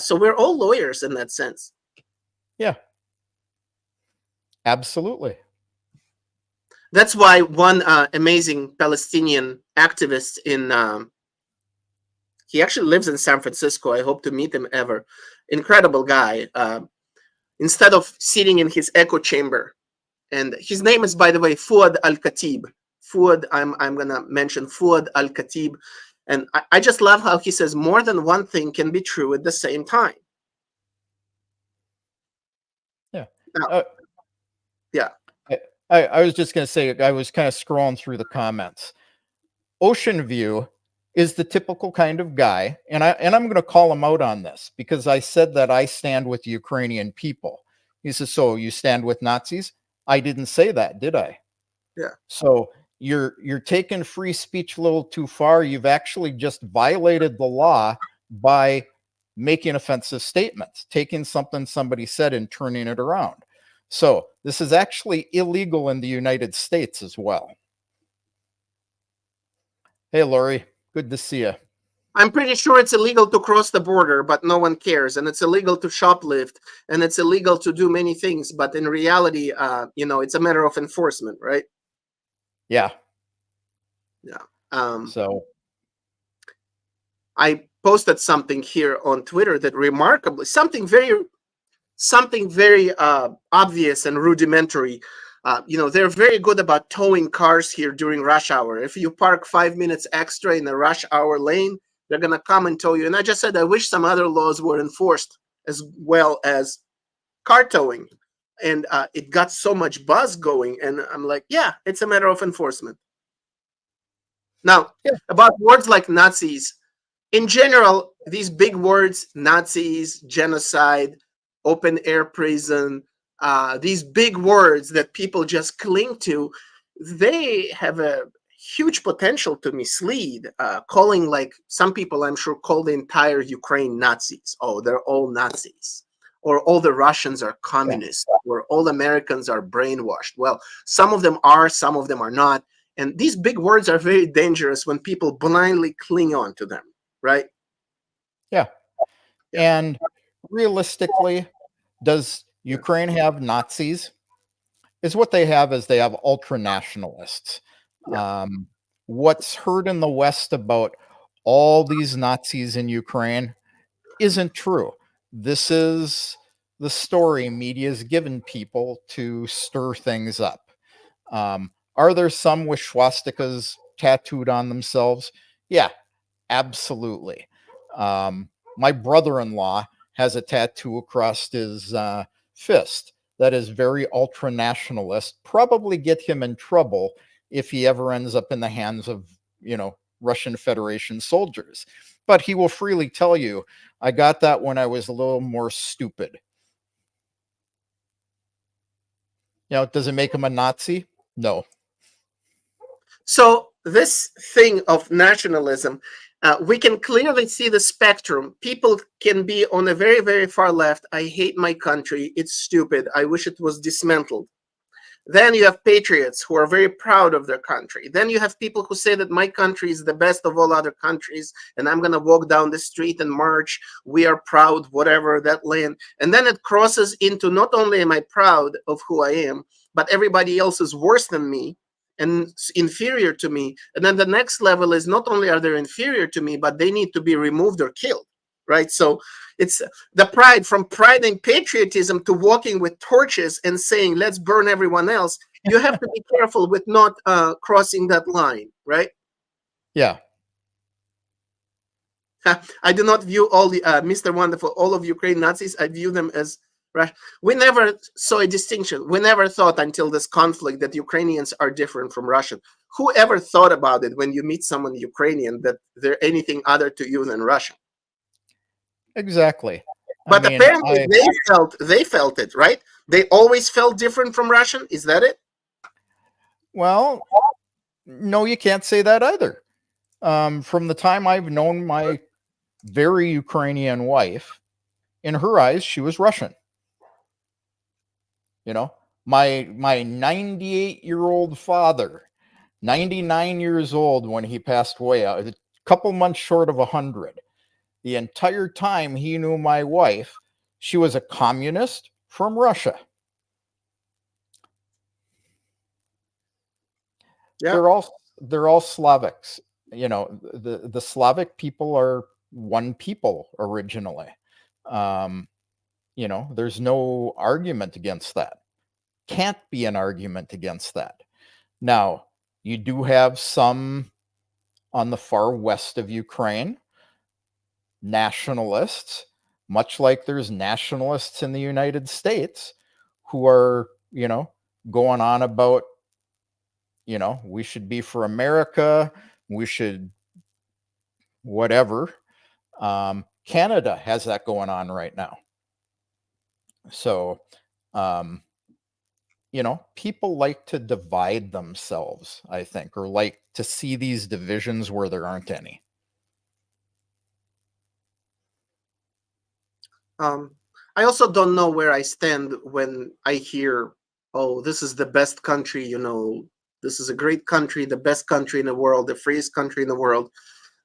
so we're all lawyers in that sense. Yeah, absolutely. That's why one amazing Palestinian activist he actually lives in San Francisco. I hope to meet him ever. Incredible guy. Instead of sitting in his echo chamber, and his name is, by the way, Fouad Al-Khatib. Fouad, I'm going to mention Fouad Al-Khatib. And I just love how he says more than one thing can be true at the same time. Yeah. Yeah. I was just going to say, I was kind of scrolling through the comments. Ocean View is the typical kind of guy, and I'm going to call him out on this because I said that I stand with the Ukrainian people. He says, so you stand with Nazis? I didn't say that, did I? Yeah. So you're taking free speech a little too far. You've actually just violated the law by making offensive statements, taking something somebody said and turning it around. So this is actually illegal in the United States as well. Hey, Lori, good to see you. I'm pretty sure it's illegal to cross the border, but no one cares. And it's illegal to shoplift, and it's illegal to do many things. But in reality, it's a matter of enforcement, right? Yeah. Yeah. So I posted something here on Twitter that remarkably, something very obvious and rudimentary. They're very good about towing cars here during rush hour. If you park 5 minutes extra in the rush hour lane, they're going to come and tow you. And I just said, I wish some other laws were enforced as well as car towing. And it got so much buzz going. And I'm like, yeah, it's a matter of enforcement. Now, about words like Nazis, in general, these big words, Nazis, genocide, open air prison, these big words that people just cling to, they have a huge potential to mislead, calling, like some people I'm sure call the entire Ukraine Nazis. Oh, they're all Nazis. Or all the Russians are communists, or all Americans are brainwashed. Well, some of them are, some of them are not. And these big words are very dangerous when people blindly cling on to them, right? Yeah. And realistically, does Ukraine have Nazis? Is what they have is they have ultra-nationalists. What's heard in the West about all these Nazis in Ukraine isn't true. This is the story media is given people to stir things up. Are there some with swastikas tattooed on themselves? Yeah, absolutely. My brother-in-law has a tattoo across his fist that is very ultra nationalist, probably get him in trouble if he ever ends up in the hands of, Russian Federation soldiers. But he will freely tell you, I got that when I was a little more stupid. Does it make him a Nazi? No. So this thing of nationalism, we can clearly see the spectrum. People can be on a very, very far left. I hate my country. It's stupid. I wish it was dismantled. Then you have patriots who are very proud of their country. Then you have people who say that my country is the best of all other countries, and I'm going to walk down the street and march. We are proud, whatever, that land. And then it crosses into not only am I proud of who I am, but everybody else is worse than me and inferior to me. And then the next level is not only are they inferior to me, but they need to be removed or killed, right? So it's the pride, from pride and patriotism to walking with torches and saying, let's burn everyone else. You have to be careful with not crossing that line, right? Yeah. I do not view all the Mr. Wonderful, all of Ukraine Nazis. I view them as Russian. We never saw a distinction. We never thought until this conflict that Ukrainians are different from Russian. Who ever thought about it when you meet someone Ukrainian that they're anything other to you than Russian? Exactly. But apparently they felt it, right? They always felt different from Russian. Is that it? Well, no, you can't say that either. From the time I've known my very Ukrainian wife, in her eyes, she was Russian. My 98-year-old father, 99 years old when he passed away, a couple months short of 100. The entire time he knew my wife, she was a communist from Russia. Yeah. They're all Slavics. The Slavic people are one people originally. There's no argument against that. Can't be an argument against that. Now, you do have some on the far west of Ukraine, nationalists, much like there's nationalists in the United States who are, going on about, we should be for America, we should whatever. Canada has that going on right now. So, people like to divide themselves, I think, or like to see these divisions where there aren't any. I also don't know where I stand when I hear, oh, this is the best country, this is a great country, the best country in the world, the freest country in the world.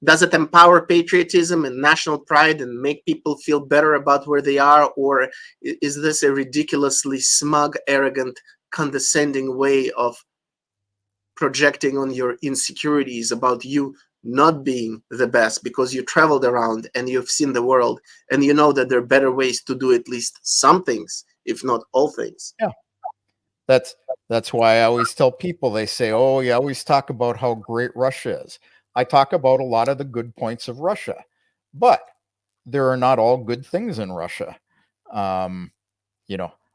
Does it empower patriotism and national pride and make people feel better about where they are? Or is this a ridiculously smug, arrogant, condescending way of projecting on your insecurities about you not being the best because you traveled around and you've seen the world and you know that there are better ways to do at least some things, if not all things? Yeah. That's why I always tell people, they say, oh, you always talk about how great Russia is. I talk about a lot of the good points of Russia, but there are not all good things in Russia.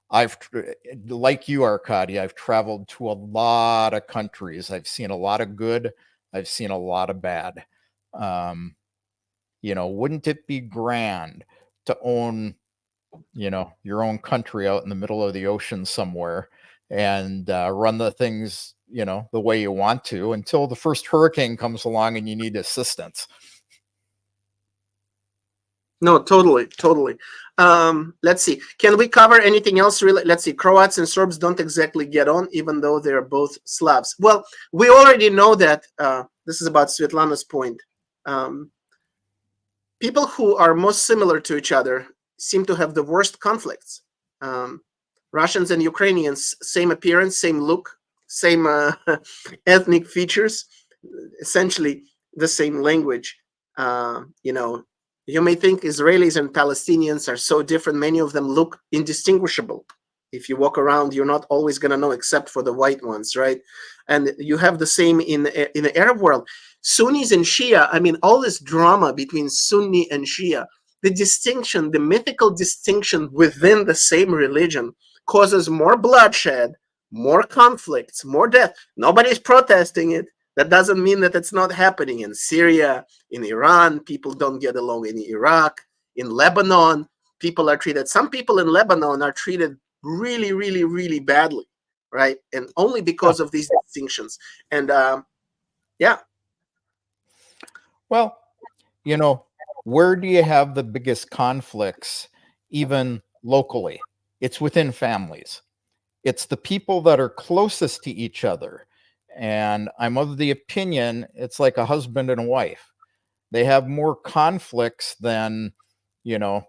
I've, like you, Arkady, I've traveled to a lot of countries. I've seen a lot of good. I've seen a lot of bad. Wouldn't it be grand to own, your own country out in the middle of the ocean somewhere and run the things, the way you want to until the first hurricane comes along and you need assistance? No, totally. Let's see. Can we cover anything else? Let's see. Croats and Serbs don't exactly get on, even though they're both Slavs. Well, we already know that. This is about Svetlana's point. People who are most similar to each other seem to have the worst conflicts. Russians and Ukrainians, same appearance, same look, same ethnic features, essentially the same language. You may think Israelis and Palestinians are so different. Many of them look indistinguishable. If you walk around, you're not always going to know, except for the white ones, right? And you have the same in the Arab world. Sunnis and Shia, I mean, all this drama between Sunni and Shia, the distinction, the mythical distinction within the same religion causes more bloodshed, more conflicts, more death. Nobody's protesting it. That doesn't mean that it's not happening in Syria, in Iran. People don't get along in Iraq, in Lebanon. People are treated, some people in Lebanon are treated really, really, really badly, right? And only because of these distinctions. And yeah. Well, you know, where do you have the biggest conflicts, even locally? It's within families. It's the people that are closest to each other. And I'm of the opinion it's like a husband and a wife. They have more conflicts than, you know,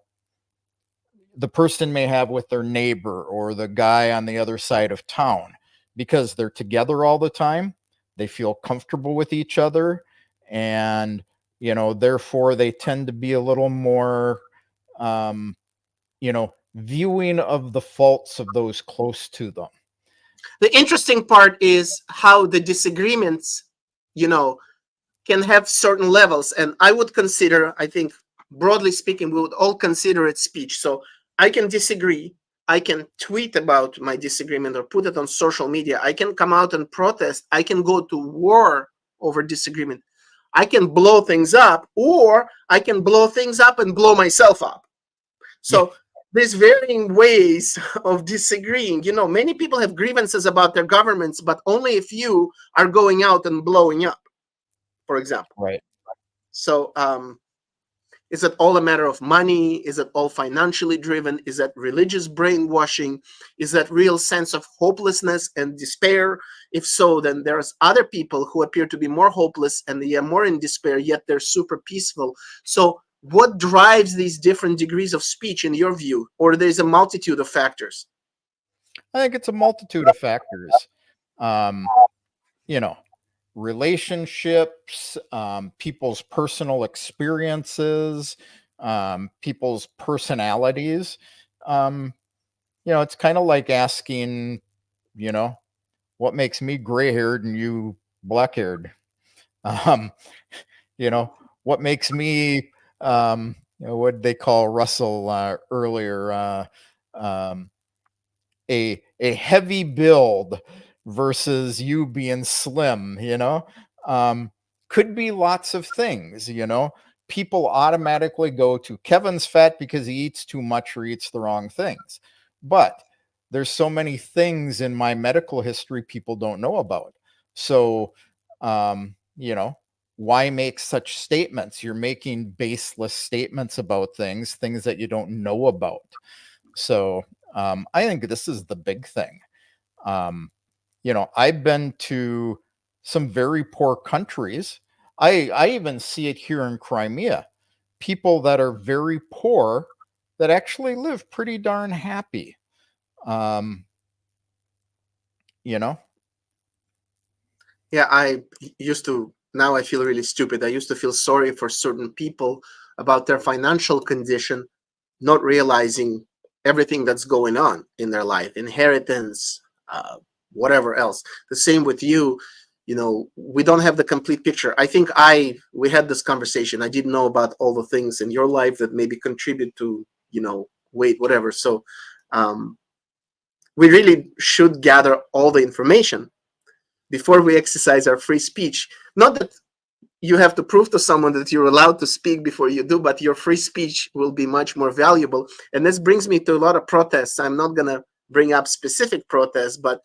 the person may have with their neighbor or the guy on the other side of town, because they're together all the time. They feel comfortable with each other. And, you know, therefore they tend to be a little more, you know, viewing of the faults of those close to them. The interesting part is how the disagreements, you know, can have certain levels. And I would consider, I think, broadly speaking, we would all consider it speech. So I can disagree. I can tweet about my disagreement or put it on social media. I can come out and protest. I can go to war over disagreement. I can blow things up, or I can blow things up and blow myself up. So there's varying ways of disagreeing. You know, many people have grievances about their governments, but only a few are going out and blowing up, for example. Right. So is it all a matter of money? Is it all financially driven? Is that religious brainwashing? Is that real sense of hopelessness and despair? If so, then there's other people who appear to be more hopeless and they are more in despair, yet they're super peaceful. So what drives these different degrees of speech in your view? Or there's a multitude of factors? I think it's a multitude of factors. You know, relationships, people's personal experiences, people's personalities. You know, it's kind of like asking, you know, what makes me gray-haired and you black-haired? You know, what makes me, you know, what they call Russell earlier, a heavy build versus you being slim, you know, could be lots of things, you know. People automatically go to Kevin's fat because he eats too much or eats the wrong things. But there's so many things in my medical history people don't know about. So, you know, why make such statements? You're making baseless statements about things that you don't know about. So I think this is the big thing. You know, I've been to some very poor countries. I even see it here in Crimea. People that are very poor that actually live pretty darn happy. You know? Yeah, I used to, now I feel really stupid. I used to feel sorry for certain people about their financial condition, not realizing everything that's going on in their life, inheritance, whatever else. The same with you. You know, we don't have the complete picture. I think we had this conversation. I didn't know about all the things in your life that maybe contribute to, you know, weight, whatever. So we really should gather all the information before we exercise our free speech. Not that you have to prove to someone that you're allowed to speak before you do, but your free speech will be much more valuable. And this brings me to a lot of protests. I'm not going to bring up specific protests, but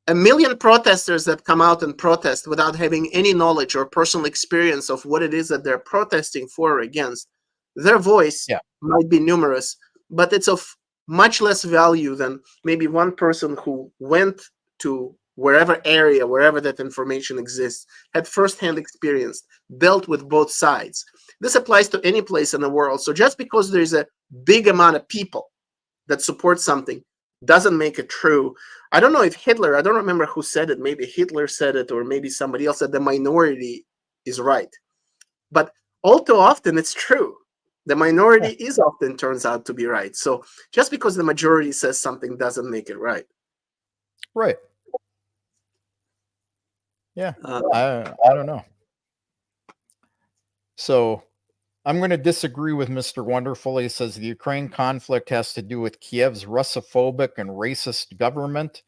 1 million protesters that come out and protest without having any knowledge or personal experience of what it is that they're protesting for or against, their voice might be numerous, but it's of much less value than maybe one person who went to wherever area, wherever that information exists, had firsthand experience, dealt with both sides. This applies to any place in the world. So just because there's a big amount of people that support something doesn't make it true. I don't know if Hitler, I don't remember who said it, maybe Hitler said it, or maybe somebody else said the minority is right. But all too often it's true. The minority is often turns out to be right. So just because the majority says something doesn't make it right. Right. Yeah. Uh, I don't know. So I'm going to disagree with Mr. Wonderful. He says the Ukraine conflict has to do with Kiev's Russophobic and racist government,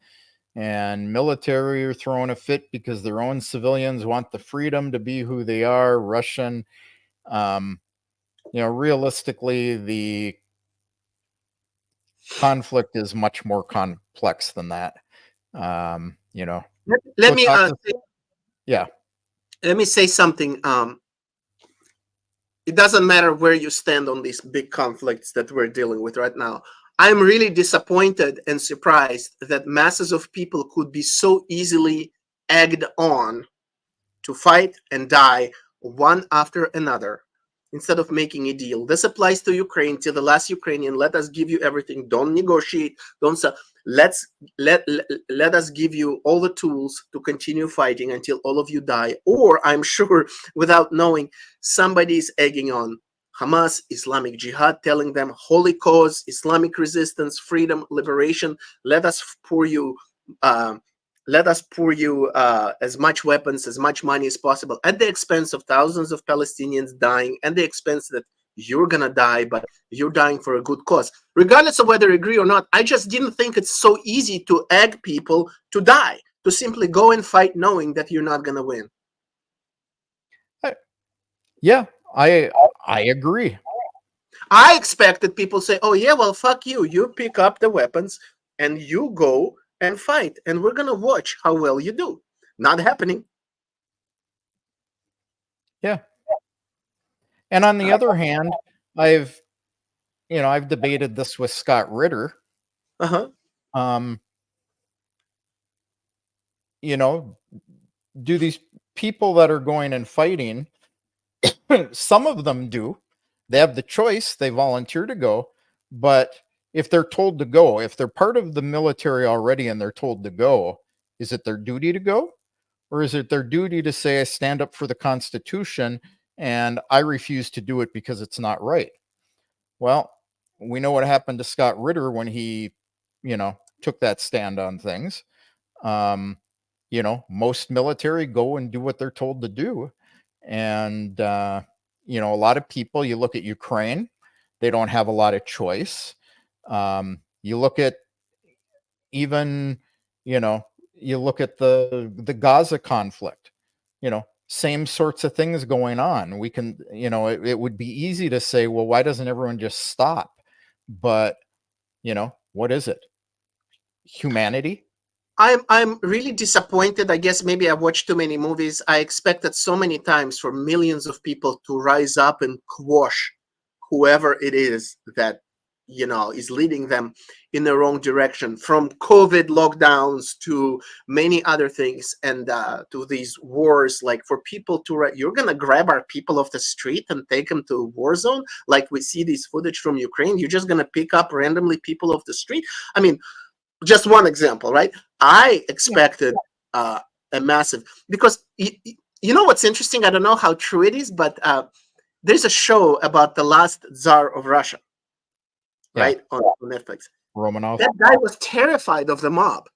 and military are throwing a fit because their own civilians want the freedom to be who they are, Russian. Realistically, the conflict is much more complex than that. let me yeah. Let me say something. It doesn't matter where you stand on these big conflicts that we're dealing with right now. I'm really disappointed and surprised that masses of people could be so easily egged on to fight and die one after another instead of making a deal. This applies to Ukraine. Till the last Ukrainian, let us give you everything. Don't negotiate. Don't sell. Let us give you all the tools to continue fighting until all of you die. Or I'm sure, without knowing, somebody's egging on Hamas, Islamic Jihad, telling them holy cause, Islamic resistance, freedom, liberation. Let us pour you as much weapons, as much money as possible, at the expense of thousands of Palestinians dying, and the expense that you're gonna die, but you're dying for a good cause. Regardless of whether you agree or not, I just didn't think it's so easy to egg people to die, to simply go and fight knowing that you're not gonna win. Yeah, I agree. I expected people say, oh yeah, well, fuck you. You pick up the weapons and you go and fight, and we're gonna watch how well you do. Not happening. Yeah. And on the other hand, I've debated this with Scott Ritter. Uh-huh. Do these people that are going and fighting, some of them do. They have the choice. They volunteer to go. But if they're told to go, if they're part of the military already and they're told to go, is it their duty to go? Or is it their duty to say, I stand up for the Constitution and I refuse to do it because it's not right? Well, we know what happened to Scott Ritter when he, took that stand on things. Most military go and do what they're told to do. And, a lot of people, you look at Ukraine, they don't have a lot of choice. You look at even, you look at the Gaza conflict, same sorts of things going on. We can, it would be easy to say, well, why doesn't everyone just stop? But, what is it? Humanity? I'm really disappointed. I guess maybe I watched too many movies. I expected so many times for millions of people to rise up and quash whoever it is that is leading them in the wrong direction, from COVID lockdowns to many other things, and to these wars. Like, for people to you're gonna grab our people off the street and take them to a war zone, like we see this footage from Ukraine. You're just gonna pick up randomly people off the street. I mean, just one example, right? I expected a massive, because you know what's interesting? I don't know how true it is, but there's a show about the last Tsar of Russia, right, on Netflix. Romanov. That guy was terrified of the mob.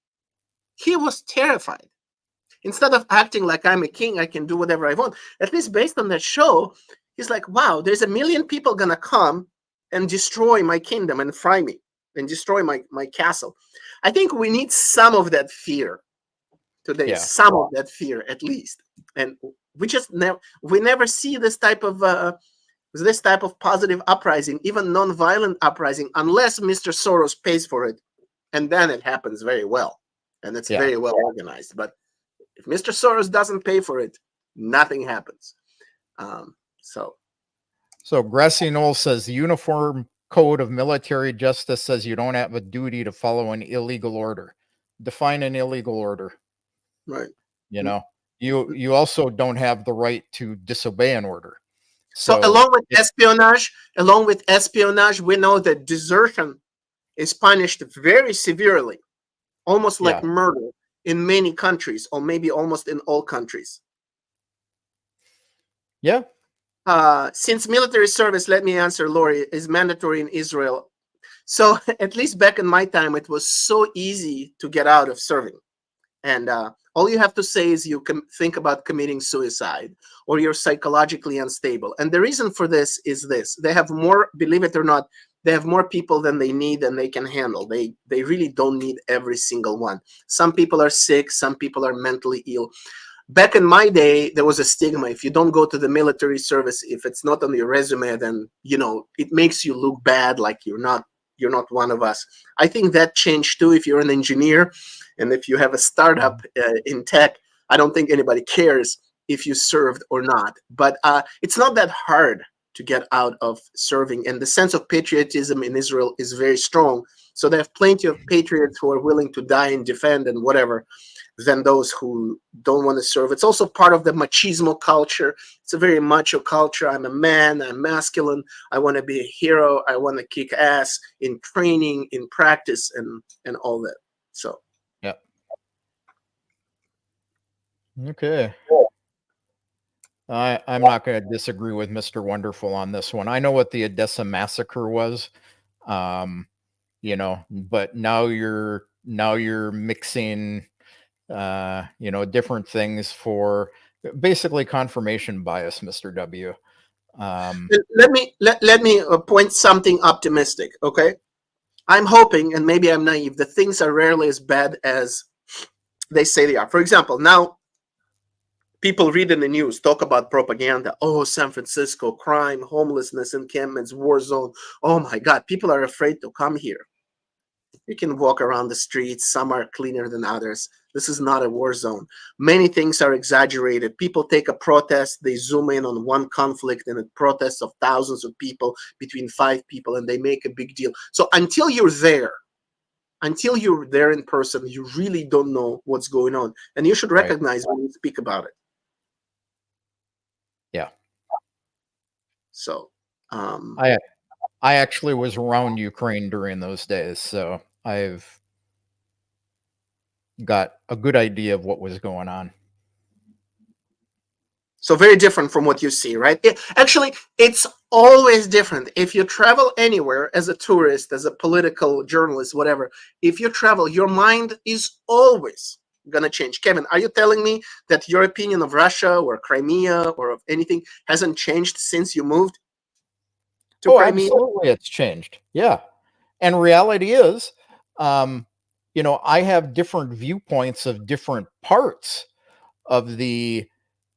He was terrified. Instead of acting like I'm a king, I can do whatever I want. At least based on that show, he's like, wow, there's 1 million people gonna come and destroy my kingdom and fry me and destroy my castle. I think we need some of that fear today, some of that fear at least. And we just never see this type of positive uprising, even non-violent uprising, unless Mr. Soros pays for it, and then it happens very well, and it's very well organized. But if Mr. Soros doesn't pay for it, nothing happens. So Grassy Knoll says the Uniform Code of Military Justice says you don't have a duty to follow an illegal order. Define an illegal order. Right. You also don't have the right to disobey an order. So along with espionage, we know that desertion is punished very severely, almost like murder in many countries, or maybe almost in all countries. Yeah. Since military service, let me answer, Lori, is mandatory in Israel. So at least back in my time, it was so easy to get out of serving. And all you have to say is you can think about committing suicide or you're psychologically unstable. And the reason for this is this. They have more, believe it or not, they have more people than they need and they can handle. They really don't need every single one. Some people are sick. Some people are mentally ill. Back in my day, there was a stigma. If you don't go to the military service, if it's not on your resume, then, you know, it makes you look bad, like you're not one of us. I think that changed too. If you're an engineer and if you have a startup in tech, I don't think anybody cares if you served or not. But it's not that hard to get out of serving. And the sense of patriotism in Israel is very strong. So they have plenty of patriots who are willing to die and defend and whatever than those who don't want to serve. It's also part of the machismo culture. It's a very macho culture. I'm a man, I'm masculine, I want to be a hero, I want to kick ass in training, in practice, and all that. So yeah. Okay. I'm not going to disagree with Mr. Wonderful on this one. I know what the Odessa massacre was, you know, but now you're mixing, you know, different things for basically confirmation bias, Mr. W. Let me point something optimistic. Okay, I'm hoping, and maybe I'm naive, that things are rarely as bad as they say they are. For example, now people read in the news, talk about propaganda. Oh, San Francisco, crime, homelessness, encampments, war zone. Oh my God, people are afraid to come here. You can walk around the streets. Some are cleaner than others. This is not a war zone. Many things are exaggerated. People take a protest, they zoom in on one conflict and a protest of thousands of people, between 5 people, and they make a big deal. So until you're there in person, you really don't know what's going on. And you should recognize when you speak about it. Yeah. So I actually was around Ukraine during those days, so I've got a good idea of what was going on. So very different from what you see, right? Actually, it's always different. If you travel anywhere as a tourist, as a political journalist, whatever, if you travel, your mind is always going to change. Kevin, are you telling me that your opinion of Russia or Crimea or of anything hasn't changed since you moved to Crimea? Absolutely, it's changed. Yeah. And reality is, you know, I have different viewpoints of different parts of the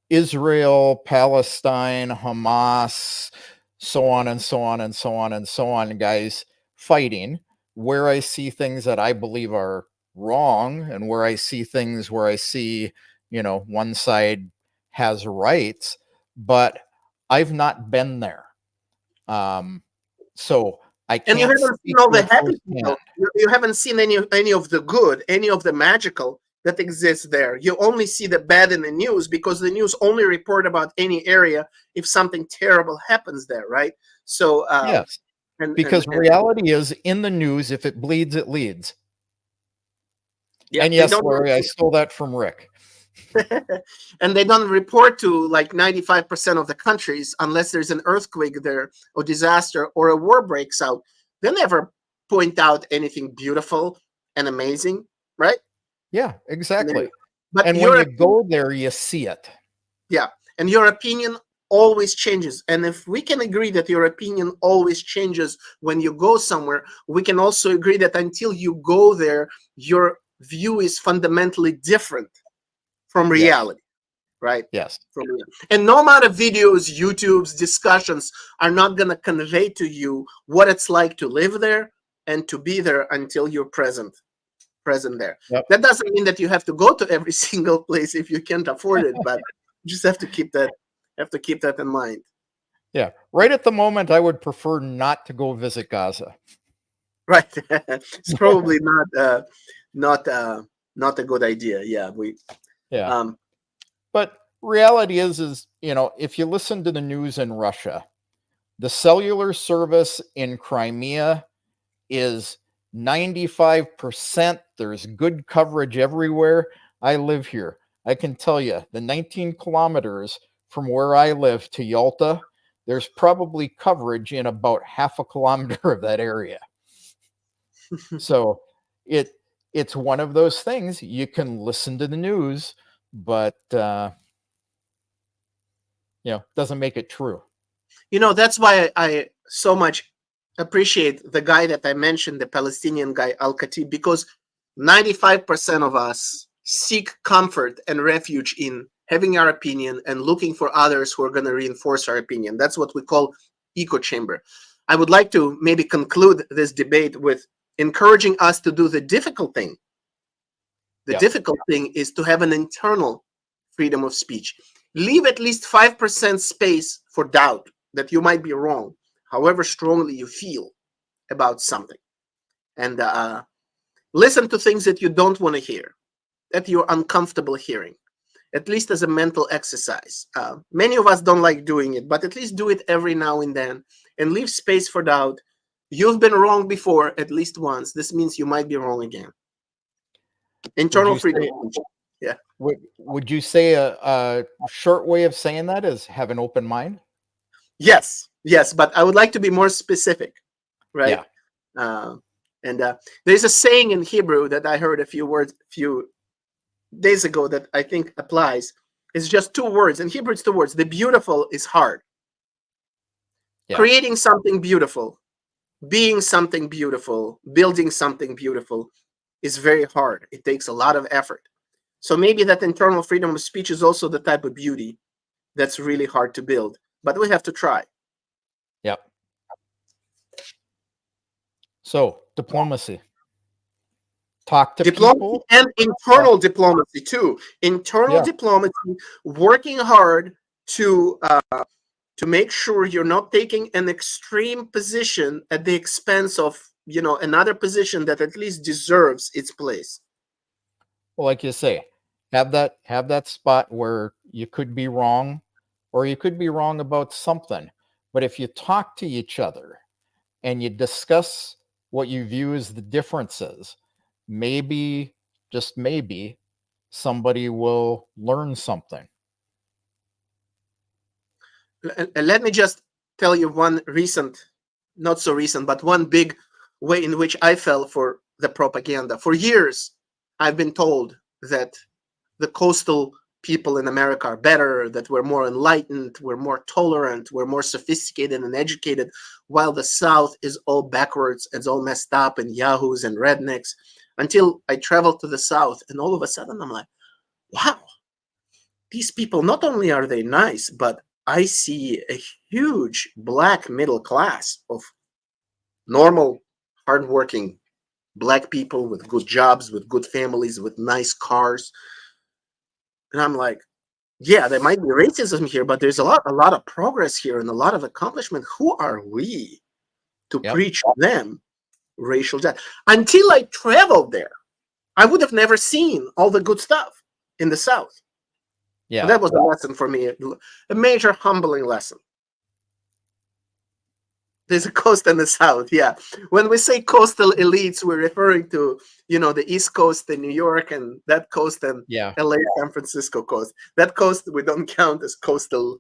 Israel, Palestine, Hamas, so on and so on and so on and so on, guys fighting, where I see things that I believe are wrong and where I see things where I see, you know, one side has rights, but I've not been there. So I can't. And you haven't seen all the happy people. You haven't seen any of the good, any of the magical that exists there. You only see the bad in the news because the news only report about any area if something terrible happens there, right? So yes, because reality is in the news. If it bleeds, it leads. Yeah, and yes, Larry, I stole that from Rick. And they don't report to like 95% of the countries unless there's an earthquake there or disaster or a war breaks out. They never point out anything beautiful and amazing, right? Yeah, exactly. But and when you go there, you see it. Yeah, and your opinion always changes. And if we can agree that your opinion always changes when you go somewhere, we can also agree that until you go there, your view is fundamentally different from reality, right? Yes. And no amount of videos, YouTube's discussions are not going to convey to you what it's like to live there and to be there until you're present there. Yep. That doesn't mean that you have to go to every single place if you can't afford it, but you just have to keep that in mind. Yeah. Right at the moment, I would prefer not to go visit Gaza. Right. It's probably not a good idea. Yeah. Yeah. But reality is, you know, if you listen to the news in Russia, the cellular service in Crimea is 95%. There's good coverage everywhere. I live here. I can tell you the 19 kilometers from where I live to Yalta there's probably coverage in about half a kilometer of that area. So it's one of those things. You can listen to the news, but doesn't make it true. That's why I so much appreciate the guy that I mentioned, the Palestinian guy, Al-Khatib, because 95% of us seek comfort and refuge in having our opinion and looking for others who are going to reinforce our opinion. That's what we call echo chamber. I would like to maybe conclude this debate with encouraging us to do the difficult thing. The difficult thing is to have an internal freedom of speech. Leave at least 5% space for doubt that you might be wrong, however strongly you feel about something. And listen to things that you don't want to hear, that you're uncomfortable hearing, at least as a mental exercise. Many of us don't like doing it, but at least do it every now and then and leave space for doubt. You've been wrong before at least once. This means you might be wrong again. Internal freedom. Yeah. Would you say a short way of saying that is have an open mind? Yes, but I would like to be more specific, right? Yeah. There's a saying in Hebrew that I heard a few days ago that I think applies. It's just 2 words. In Hebrew, it's 2 words. The beautiful is hard. Yeah. Creating something beautiful, being something beautiful, building something beautiful is very hard. It takes a lot of effort. So maybe that internal freedom of speech is also the type of beauty that's really hard to build, but we have to try. Yep. So diplomacy. Talk to people. And internal diplomacy too. Internal diplomacy, working hard to make sure you're not taking an extreme position at the expense of another position that at least deserves its place. Well, like you say, have that spot where you could be wrong, or you could be wrong about something. But if you talk to each other and you discuss what you view as the differences, maybe, just maybe, somebody will learn something. Let me just tell you one recent, not so recent, but one big way in which I fell for the propaganda. For years, I've been told that the coastal people in America are better, that we're more enlightened, we're more tolerant, we're more sophisticated and educated, while the South is all backwards, it's all messed up and yahoos and rednecks. Until I traveled to the South, and all of a sudden I'm like, wow, these people, not only are they nice, but I see a huge Black middle class of normal, hardworking Black people with good jobs, with good families, with nice cars. And I'm like, yeah, there might be racism here, but there's a lot of progress here and a lot of accomplishment. Who are we to preach them racial justice? Until I traveled there, I would have never seen all the good stuff in the South. Yeah, and that was a lesson for me, a major humbling lesson. There's a coast in the South, yeah. When we say coastal elites, we're referring to, the East Coast in New York and that coast in LA, San Francisco coast. That coast we don't count as coastal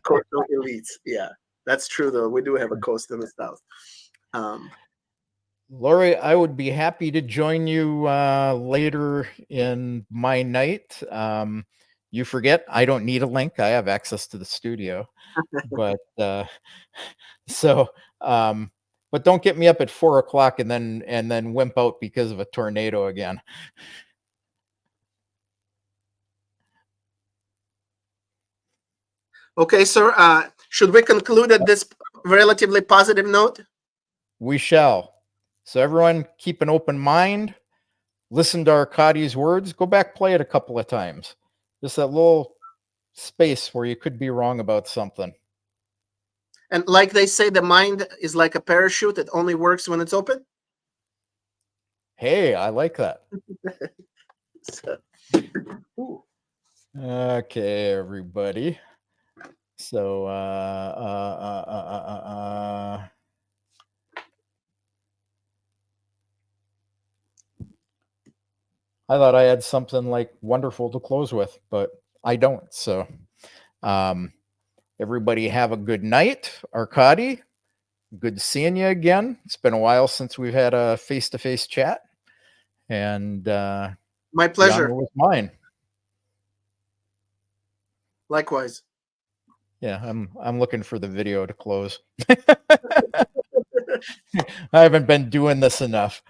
elites. Yeah, that's true though. We do have a coast in the South. Lori, I would be happy to join you later in my night. You forget, I don't need a link. I have access to the studio. But but don't get me up at 4 o'clock and then wimp out because of a tornado again. Okay, sir. Should we conclude at this relatively positive note? We shall. So everyone, keep an open mind. Listen to Arkady's words. Go back, play it a couple of times. Just that little space where you could be wrong about something. And like they say, the mind is like a parachute. It only works when it's open. Hey, I like that. Okay, everybody. So, I thought I had something like wonderful to close with, but I don't. So, Everybody have a good night. Arkady, good seeing you again. It's been a while since we've had a face-to-face chat. And My the pleasure. honor was mine. Likewise. Yeah, I'm looking for the video to close. I haven't been doing this enough.